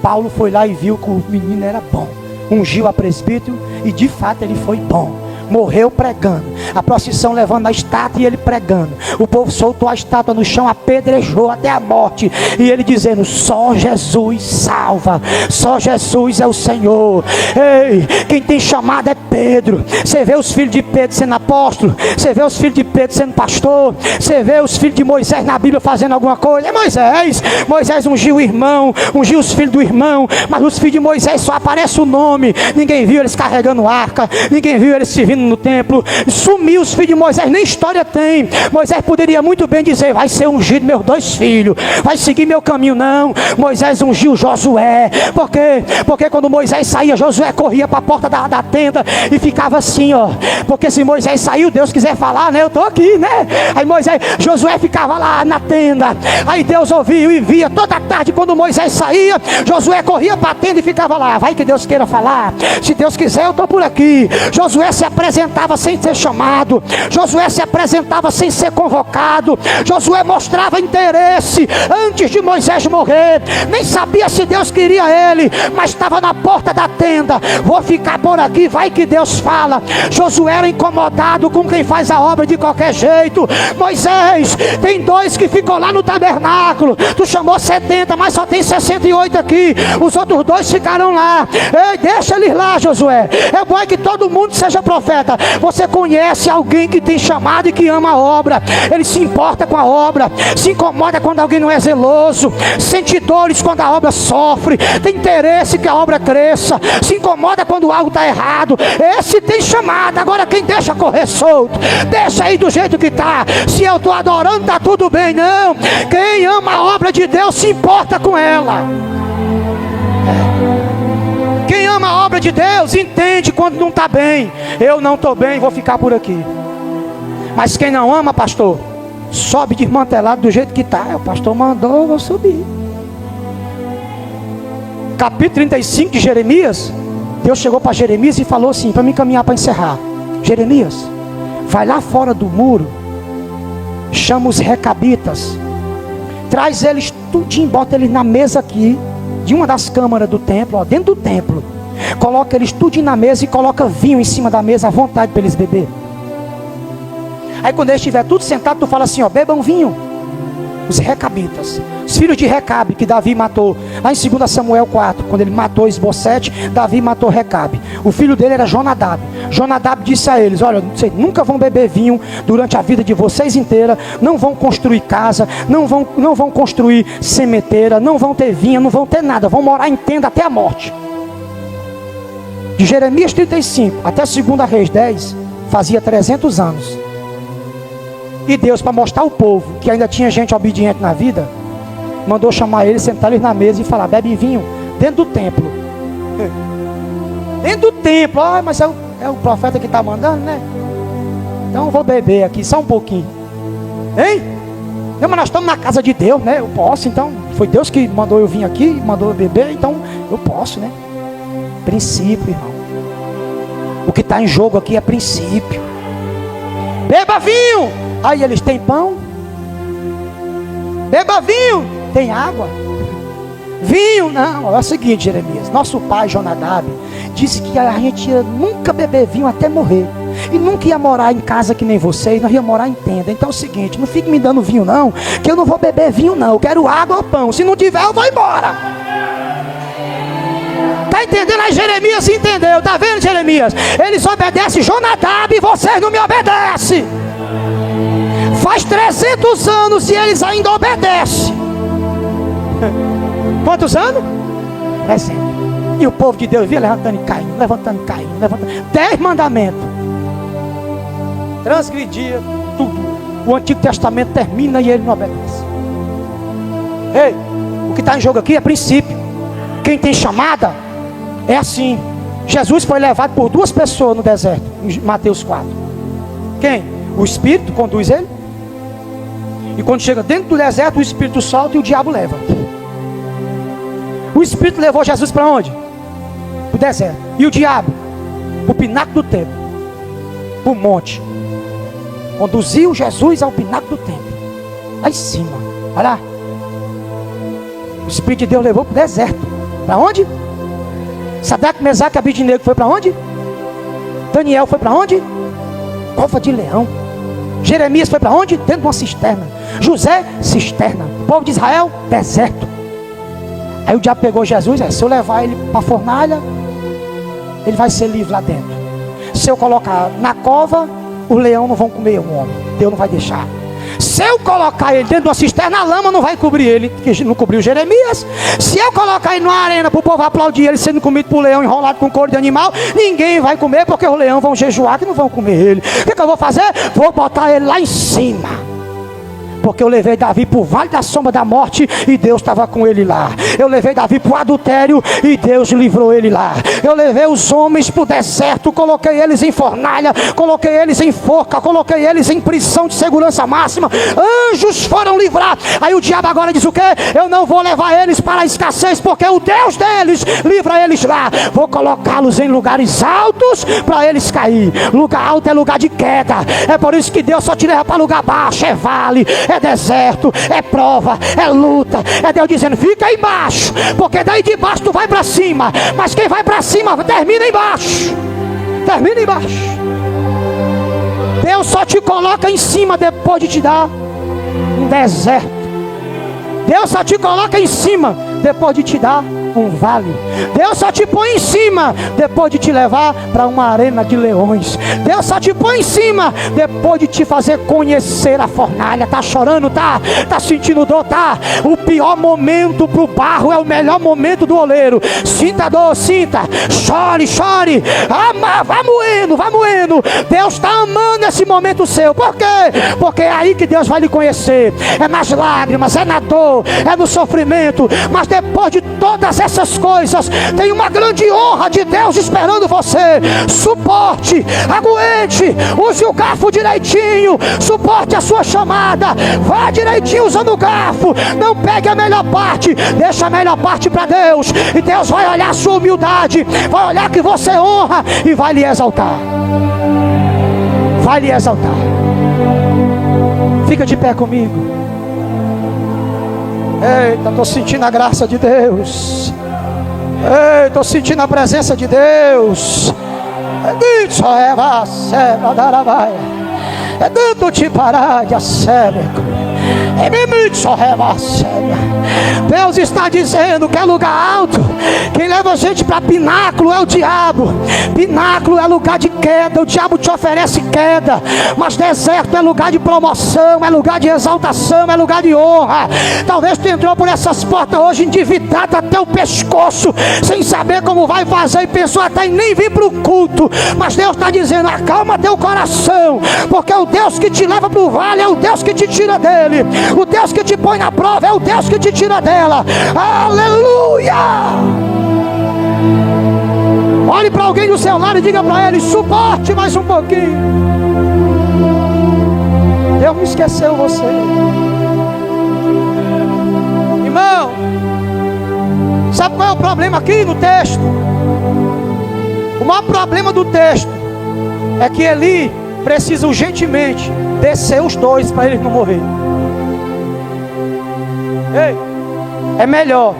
Paulo foi lá e viu que o menino era bom, ungiu a presbítero, e de fato ele foi bom. Morreu pregando, a procissão levando a estátua e ele pregando. O povo soltou a estátua no chão, apedrejou até a morte, e ele dizendo: só Jesus salva, só Jesus é o Senhor. Ei, quem tem chamado é Pedro. Você vê os filhos de Pedro sendo apóstolo, você vê os filhos de Pedro sendo pastor, você vê os filhos de Moisés na Bíblia fazendo alguma coisa. É Moisés ungiu o irmão, ungiu os filhos do irmão, mas os filhos de Moisés só aparece o nome. Ninguém viu eles carregando arca, ninguém viu eles servindo no templo. Sumiu os filhos de Moisés, nem história tem. Moisés poderia muito bem dizer: vai ser ungido meus 2 filhos, vai seguir meu caminho. Não, Moisés ungiu Josué. Por quê? Porque quando Moisés saía, Josué corria para a porta da tenda e ficava assim, ó. Porque se Moisés saiu, Deus quiser falar, né? Eu estou aqui, né? Aí Josué ficava lá na tenda. Aí Deus ouviu e via toda tarde. Quando Moisés saía, Josué corria para a tenda e ficava lá. Vai que Deus queira falar. Se Deus quiser, eu estou por aqui. Josué se apresentava sem ser chamado, Josué se apresentava sem ser convocado, Josué mostrava interesse antes de Moisés morrer. Nem sabia se Deus queria ele, mas estava na porta da tenda. Vou ficar por aqui, vai que Deus fala. Josué era incomodado com quem faz a obra de qualquer jeito. Moisés, tem 2 que ficam lá no tabernáculo, tu chamou 70, mas só tem 68 aqui, os outros 2 ficaram lá. Ei, deixa eles lá, Josué. É bom que todo mundo seja profeta. Você conhece alguém que tem chamado e que ama a obra, ele se importa com a obra, se incomoda quando alguém não é zeloso, sente dores quando a obra sofre, tem interesse que a obra cresça, se incomoda quando algo está errado. Esse tem chamado. Agora quem deixa correr solto, deixa aí do jeito que está. Se eu estou adorando, está tudo bem. Não, quem ama a obra de Deus se importa com ela. Quem ama a obra de Deus entende quando não está bem. Eu não estou bem, vou ficar por aqui. Mas quem não ama, pastor, sobe desmantelado do jeito que está. O pastor mandou, eu vou subir. Capítulo 35 de Jeremias, Deus chegou para Jeremias e falou assim, para mim caminhar para encerrar: Jeremias, vai lá fora do muro, chama os recabitas, traz eles tudinho, bota eles na mesa aqui de uma das câmaras do templo, ó, dentro do templo. Coloca eles tudinho na mesa e coloca vinho em cima da mesa à vontade para eles beber. Aí quando eles estiver tudo sentado, tu fala assim, ó, bebam vinho. Os recabitas, os filhos de Recabe, que Davi matou lá em 2 Samuel 4, quando ele matou Esbocete, Davi matou Recabe. O filho dele era Jonadab. Jonadab disse a eles: olha, vocês nunca vão beber vinho durante a vida de vocês inteira, não vão construir casa, não vão construir sementeira, não vão ter vinho, não vão ter nada, vão morar em tenda até a morte. De Jeremias 35 até 2 Reis 10, fazia 300 anos. E Deus, para mostrar ao povo que ainda tinha gente obediente na vida, mandou chamar eles, sentar eles na mesa e falar: bebe vinho dentro do templo. Dentro do templo. Ah, mas é o profeta que está mandando, né? Então eu vou beber aqui só um pouquinho. Hein? Não, mas nós estamos na casa de Deus, né? Eu posso, então. Foi Deus que mandou eu vir aqui, mandou eu beber, então eu posso, né? Princípio, irmão. O que está em jogo aqui é princípio. Beba vinho. Aí eles têm pão. Beba vinho. Tem água. Vinho não. É o seguinte, Jeremias, nosso pai Jonadab disse que a gente ia nunca beber vinho até morrer, e nunca ia morar em casa que nem vocês, nós ia morar em tenda. Então é o seguinte, não fique me dando vinho não, que eu não vou beber vinho não, eu quero água ou pão. Se não tiver, eu vou embora. Está entendendo? Aí Jeremias entendeu. Está vendo, Jeremias? Eles obedecem Jonadab e vocês não me obedecem. Faz 300 anos e eles ainda obedecem. Quantos anos? 300. E o povo de Deus via levantando e caindo, levantando e caindo, levantando. 10 mandamentos. Transgredia tudo. O Antigo Testamento termina e ele não obedece. Ei, o que está em jogo aqui é princípio. Quem tem chamada é assim. Jesus foi levado por 2 pessoas no deserto, em Mateus 4. Quem? O Espírito conduz ele. E quando chega dentro do deserto, o Espírito solta e o diabo leva. O Espírito levou Jesus para onde? Para o deserto. E o diabo? Para o pináculo do templo. para o monte. Conduziu Jesus ao pináculo do templo. Lá em cima. Olha lá. O Espírito de Deus levou para o deserto. Para onde? Sadraque, Mesaque e Abidnego foi para onde? Daniel foi para onde? Cova de leão. Jeremias foi para onde? Dentro de uma cisterna. José, cisterna. O povo de Israel, deserto. Aí o diabo pegou Jesus. Se eu levar ele para a fornalha, ele vai ser livre lá dentro. Se eu colocar na cova, os leões não vão comer o homem. Deus não vai deixar. Se eu colocar ele dentro de uma cisterna, a lama não vai cobrir ele, que não cobriu Jeremias. Se eu colocar ele numa arena para o povo aplaudir ele sendo comido por leão, enrolado com couro de animal, ninguém vai comer, porque os leões vão jejuar que não vão comer ele. O que eu vou fazer? Vou botar ele lá em cima. Porque eu levei Davi para o vale da sombra da morte e Deus estava com ele lá. Eu levei Davi para o adultério e Deus livrou ele lá. Eu levei os homens para o deserto, coloquei eles em fornalha, coloquei eles em forca, coloquei eles em prisão de segurança máxima. Anjos foram livrados. Aí o diabo agora diz o quê? Eu não vou levar eles para a escassez, porque o Deus deles livra eles lá. Vou colocá-los em lugares altos para eles cair. Lugar alto é lugar de queda. É por isso que Deus só te leva para lugar baixo. É vale, é deserto, é prova, é luta. É Deus dizendo, fica aí embaixo, porque daí de baixo tu vai para cima. Mas quem vai para cima termina embaixo. Termina embaixo. Deus só te coloca em cima depois de te dar um deserto. Deus só te coloca em cima depois de te dar um vale. Deus só te põe em cima depois de te levar para uma arena de leões. Deus só te põe em cima depois de te fazer conhecer a fornalha. Tá chorando, tá sentindo dor, tá. O pior momento para o barro é o melhor momento do oleiro. Sinta a dor, sinta, chore, ama, vá moendo. Deus está amando esse momento seu. Por quê? Porque é aí que Deus vai lhe conhecer. É nas lágrimas, é na dor, é no sofrimento. Mas depois de todas essas coisas, tem uma grande honra de Deus esperando você. Suporte, aguente, use o garfo direitinho, suporte a sua chamada, vá direitinho usando o garfo. Não pegue a melhor parte, deixa a melhor parte para Deus, e Deus vai olhar a sua humildade, vai olhar que você honra e vai lhe exaltar. Vai lhe exaltar. Fica de pé comigo. Eita, estou sentindo a graça de Deus. Ei, estou sentindo a presença de Deus. Deus está dizendo que é lugar alto. Quem leva a gente para pináculo é o diabo. Pináculo é lugar de queda. O diabo te oferece queda. Mas deserto é lugar de promoção, é lugar de exaltação, é lugar de honra. Talvez tu entrou por essas portas hoje endividado até o pescoço, sem saber como vai fazer, e pensou até em nem vir para o culto. Mas Deus está dizendo, acalma teu coração, porque o Deus que te leva para o vale é o Deus que te tira dele. O Deus que te põe na prova é o Deus que te tira dela. Aleluia! Olhe para alguém do seu lado e diga para ele, suporte mais um pouquinho. Deus não esqueceu você. Irmão, sabe qual é o problema aqui no texto? O maior problema do texto é que Eli precisa urgentemente descer os dois para eles não morrer. Ei, é melhor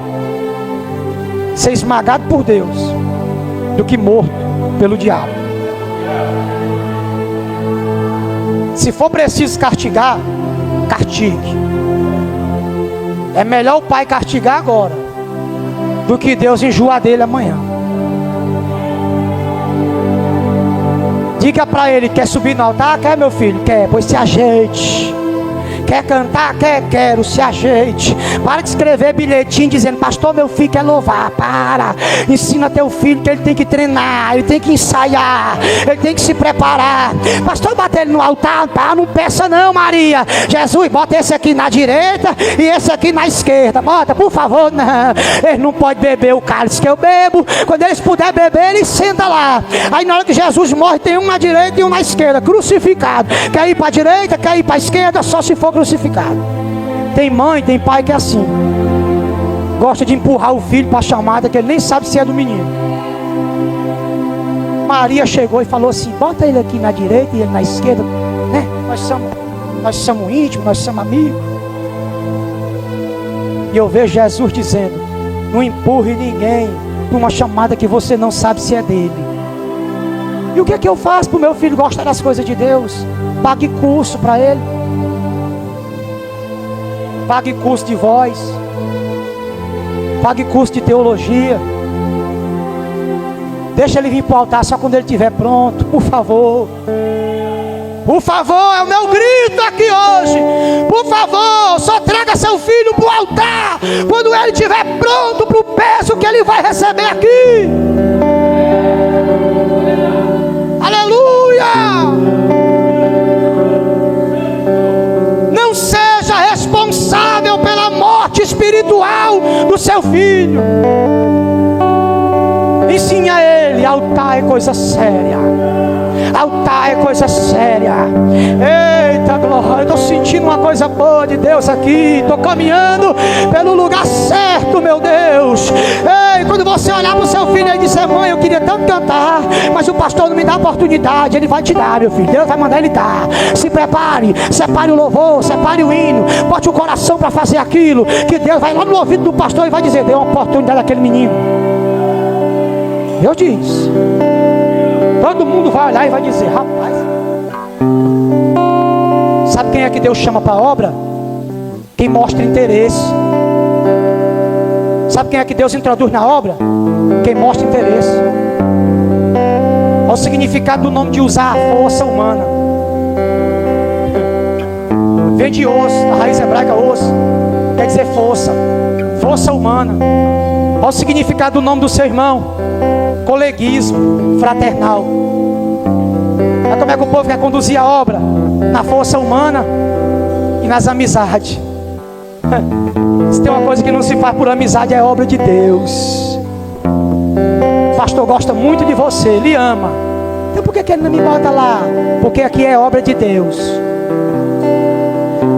ser esmagado por Deus do que morto pelo diabo. Se for preciso castigar, castigue. É melhor o pai castigar agora do que Deus enjoar dele amanhã. Diga para ele, quer subir no altar? Quer, meu filho? Quer, pois se ajeite. Quer cantar? Quero, se ajeite. Para de escrever bilhetinho dizendo, pastor, meu filho quer louvar. Para, ensina teu filho que ele tem que treinar, ele tem que ensaiar, ele tem que se preparar. Pastor, bota ele no altar. Tá, não peça não, Maria. Jesus, bota esse aqui na direita e esse aqui na esquerda. Bota, por favor. Não, eles não podem beber o cálice que eu bebo. Quando eles puderem beber, eles sentam lá. Aí na hora que Jesus morre, tem um na direita e um na esquerda, crucificado. Quer ir para a direita, quer ir para a esquerda, só se for crucificado. Tem mãe, tem pai que é assim, gosta de empurrar o filho para a chamada, que ele nem sabe se é do menino. Maria chegou e falou assim: bota ele aqui na direita e ele na esquerda, né? Nós somos íntimos, nós somos amigos. E eu vejo Jesus dizendo: não empurre ninguém para uma chamada que você não sabe se é dele. E o que é que eu faço para o meu filho gostar das coisas de Deus? Pague curso para ele. Pague curso de voz. Pague curso de teologia. Deixa ele vir para o altar só quando ele estiver pronto, por favor. Por favor, é o meu grito aqui hoje. Por favor, só traga seu filho para o altar quando ele estiver pronto para o peso que ele vai receber aqui. Aleluia! Não seja responsável pela morte espiritual do seu filho. Ensine a ele: altar é coisa séria. Altar é coisa séria. Eita glória, estou sentindo uma coisa boa de Deus aqui. Estou caminhando pelo lugar certo, meu Deus. Ei, quando você olhar para o seu filho e dizer: mãe, eu queria tanto cantar, mas o pastor não me dá oportunidade. Ele vai te dar, meu filho. Deus vai mandar ele dar. Se prepare, separe o louvor, separe o hino, bote o coração para fazer aquilo, que Deus vai lá no ouvido do pastor e vai dizer: dê uma oportunidade àquele menino. Eu disse. Todo mundo vai olhar e vai dizer: rapaz, sabe quem é que Deus chama para a obra? Quem mostra interesse. Sabe quem é que Deus introduz na obra? Quem mostra interesse. Olha o significado do nome de usar a força humana. Vem de osso, a raiz hebraica osso, quer dizer força. Força humana. Olha o significado do nome do seu irmão: coleguismo fraternal. É como é que o povo quer conduzir a obra? Na força humana e nas amizades. Se tem uma coisa que não se faz por amizade, é obra de Deus. O pastor gosta muito de você, ele ama. Então por que ele não me bota lá? Porque aqui é obra de Deus.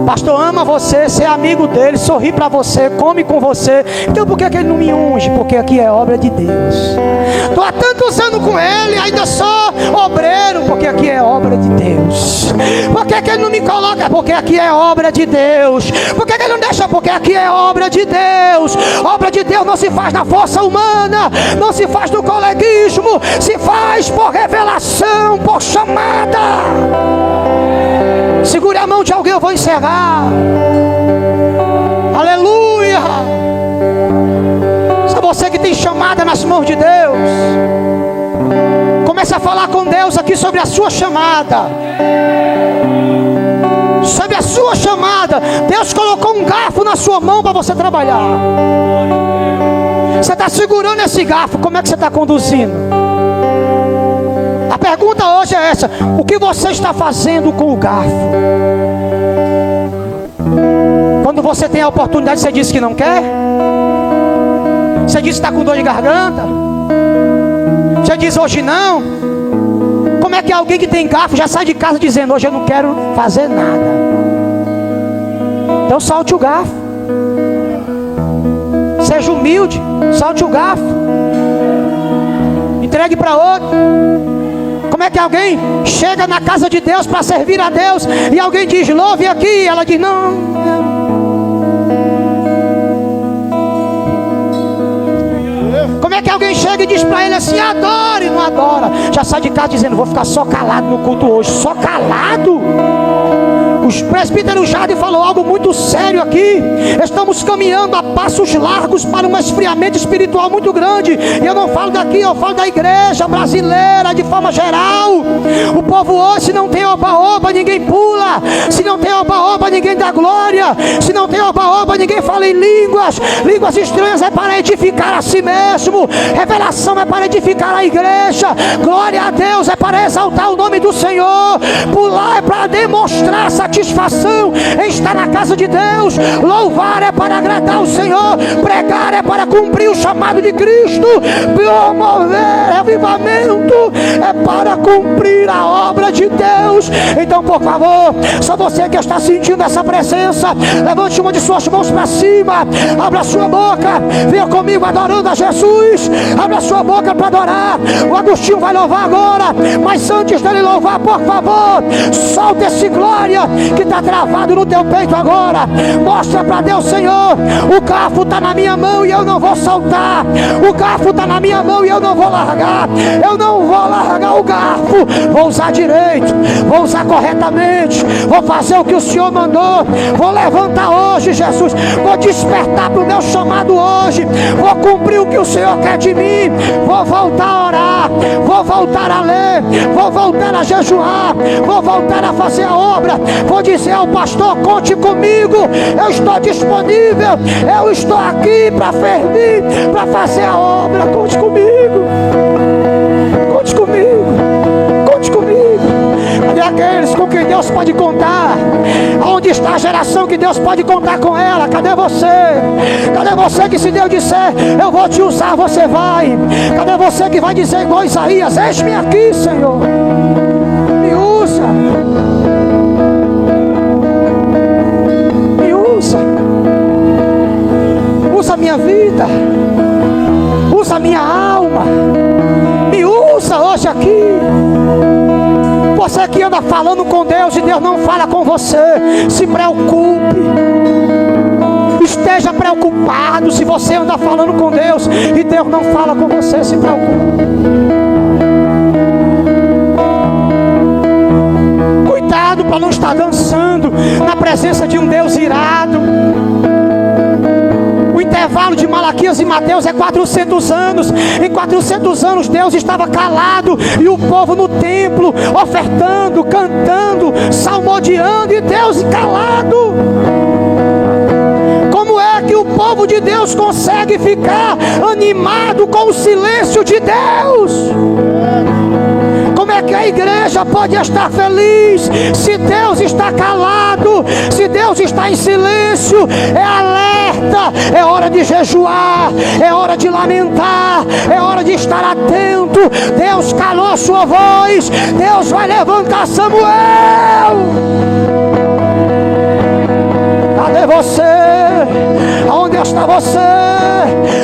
Pastor ama você, ser amigo dele, sorri para você, come com você. Então por que ele não me unge? Porque aqui é obra de Deus. Estou há tantos anos com ele, ainda sou obreiro. Porque aqui é obra de Deus. Por que ele não me coloca? Porque aqui é obra de Deus. Por que ele não deixa? Porque aqui é obra de Deus. Obra de Deus não se faz na força humana, não se faz no coleguismo, se faz por revelação, por chamada. Segure a mão de alguém, eu vou encerrar. Aleluia. Se é você que tem chamada nas mãos de Deus, comece a falar com Deus aqui sobre a sua chamada. Sobre a sua chamada. Deus colocou um garfo na sua mão para você trabalhar. Você está segurando esse garfo, como é que você está conduzindo? A pergunta hoje é essa: o que você está fazendo com o garfo? Quando você tem a oportunidade, você diz que não quer? Você diz que está com dor de garganta? Você diz hoje não? Como é que alguém que tem garfo já sai de casa dizendo: hoje eu não quero fazer nada? Então solte o garfo. Seja humilde, solte o garfo. Entregue para outro. Como é que alguém chega na casa de Deus para servir a Deus e alguém diz: louve aqui, ela diz: não. Como é que alguém chega e diz para ele assim: adore, não adora? Já sai de casa dizendo: vou ficar só calado no culto hoje. Só calado? Os presbíteros Jade falou algo muito sério aqui. Estamos caminhando a passos largos para um esfriamento espiritual muito grande. E eu não falo daqui, eu falo da igreja brasileira de forma geral. O povo hoje, se não tem oba-oba, ninguém pula. Se não tem oba-oba, ninguém dá glória. Se não tem oba-oba, ninguém fala em línguas. Línguas estranhas é para edificar a si mesmo. Revelação é para edificar a igreja. Glória a Deus é para exaltar o nome do Senhor. Pular é para demonstrar satisfação satisfação em estar na casa de Deus. Louvar é para agradar o Senhor. Pregar é para cumprir o chamado de Cristo. Promover avivamento é para cumprir a obra de Deus. Então, por favor, só você que está sentindo essa presença, levante uma de suas mãos para cima, abra sua boca, venha comigo adorando a Jesus. Abra sua boca para adorar. O Agostinho vai louvar agora, mas antes dele louvar, por favor, solta esse glória que está travado no teu peito agora. Mostra para Deus: Senhor, o garfo está na minha mão e eu não vou soltar. O garfo está na minha mão e eu não vou largar. Eu não vou largar o garfo. Vou usar direito, vou usar corretamente, vou fazer o que o Senhor mandou. Vou levantar hoje, Jesus. Vou despertar para o meu chamado hoje. Vou cumprir o que o Senhor quer de mim. Vou voltar a orar, vou voltar a ler, vou voltar a jejuar, vou voltar a fazer a obra. Vou dizer ao pastor: conte comigo, eu estou disponível, eu estou aqui para servir, para fazer a obra. Conte comigo, conte comigo, conte comigo. Cadê aqueles com quem Deus pode contar? Onde está a geração que Deus pode contar com ela? Cadê você? Cadê você que, se Deus disser eu vou te usar, você vai? Cadê você que vai dizer igual Isaías: eis-me aqui, Senhor, me usa, me usa, usa a minha vida, usa a minha alma, me usa hoje aqui. Você que anda falando com Deus e Deus não fala com você, se preocupe. Esteja preocupado. Se você anda falando com Deus e Deus não fala com você, se preocupe. Cuidado para não estar dançando na presença de um Deus irado. O intervalo de Malaquias e Mateus é 400 anos. Em 400 anos Deus estava calado e o povo no templo ofertando, cantando, salmodiando, e Deus calado. Como é que o povo de Deus consegue ficar animado com o silêncio de Deus? Como é que a igreja pode estar feliz se Deus está calado, se Deus está em silêncio? É alerta, é hora de jejuar, é hora de lamentar, é hora de estar atento. Deus calou a sua voz, Deus vai levantar Samuel. Cadê você? Aonde está você?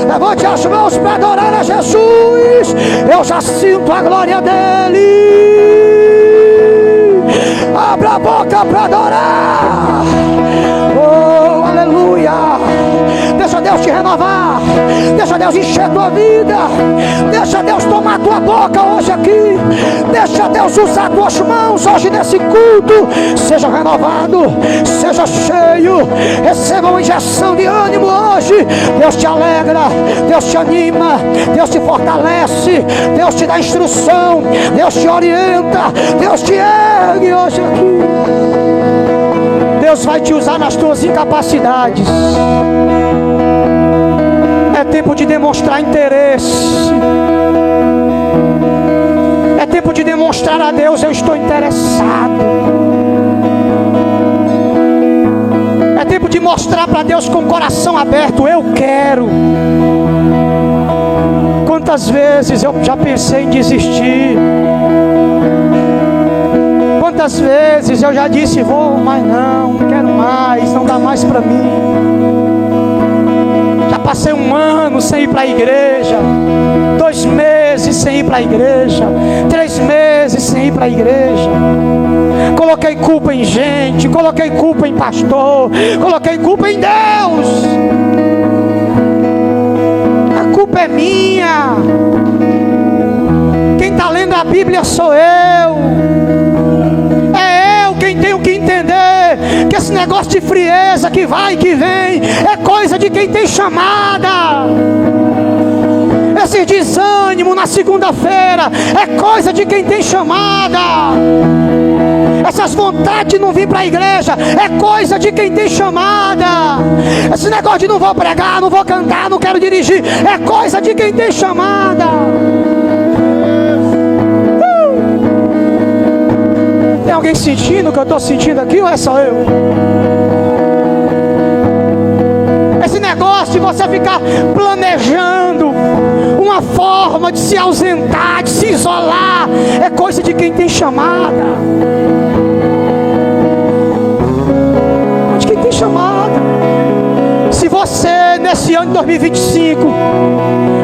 Levante as mãos para adorar a Jesus. Eu já sinto a glória dele. Abra a boca para adorar. Oh, aleluia. Deixa Deus te renovar. Deixa Deus encher tua vida. Deixa Deus tomar tua boca hoje aqui. Deixa Deus usar tuas mãos hoje nesse culto. Seja renovado, seja cheio. Receba uma injeção de ânimo hoje. Deus te alegra, Deus te anima, Deus te fortalece, Deus te dá instrução, Deus te orienta, Deus te ergue hoje aqui. Deus vai te usar nas tuas incapacidades. É tempo de demonstrar interesse. É tempo de demonstrar a Deus: eu estou interessado. É tempo de mostrar para Deus com o coração aberto: eu quero. Quantas vezes eu já pensei em desistir? Quantas vezes eu já disse: vou, mas não quero mais, não dá mais para mim. Já passei 1 ano sem ir para a igreja, 2 meses sem ir para a igreja, 3 meses sem ir para a igreja. Coloquei culpa em gente, coloquei culpa em pastor, coloquei culpa em Deus. A culpa é minha. Quem está lendo a Bíblia sou eu. É eu quem tenho que entender que esse negócio de frieza que vai e que vem é coisa de quem tem chamada. Esse desânimo na segunda-feira é coisa de quem tem chamada. Essas vontades de não vir para a igreja é coisa de quem tem chamada. Esse negócio de não vou pregar, não vou cantar, não quero dirigir, é coisa de quem tem chamada. Tem alguém sentindo o que eu estou sentindo aqui ou é só eu? Esse negócio de você ficar planejando uma forma de se ausentar, de se isolar, é coisa de quem tem chamada. De quem tem chamada. Se você, nesse ano de 2025,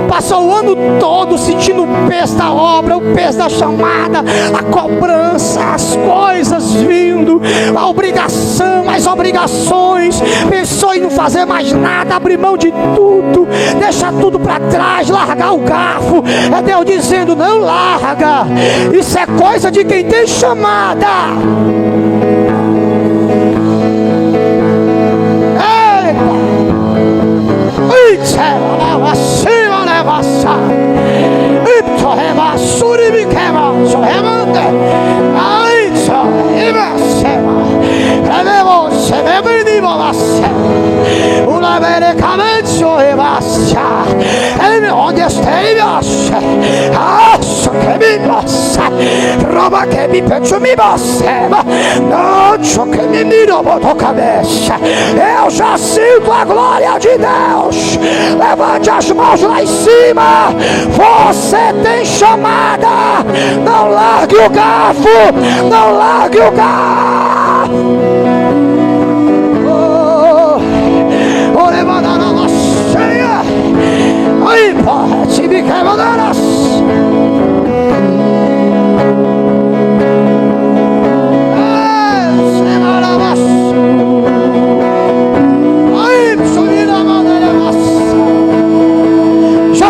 passou o ano todo sentindo o peso da obra, o peso da chamada, a cobrança, as coisas vindo, a obrigação, as obrigações, pensou em não fazer mais nada, abrir mão de tudo, deixar tudo para trás, largar o garfo, é Deus dizendo: não larga, isso é coisa de quem tem chamada. Onde esteve, acho que me passa, roba que me pede me passa, não que me mira a cabeça. Eu já sinto a glória de Deus. Levante as mãos lá em cima. Você tem chamada. Não largue o garfo, não largue o garfo. Oh, levanta a nossa cheia. Aí, porra, te me quebra da nossa.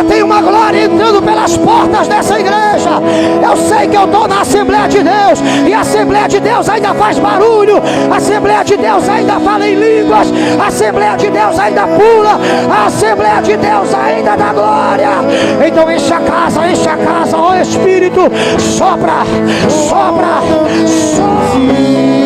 Tem uma glória entrando pelas portas dessa igreja. Eu sei que eu estou na Assembleia de Deus, e a Assembleia de Deus ainda faz barulho, a Assembleia de Deus ainda fala em línguas, a Assembleia de Deus ainda pula, a Assembleia de Deus ainda dá glória. Então enche a casa, ó Espírito, sopra, sopra, sopra.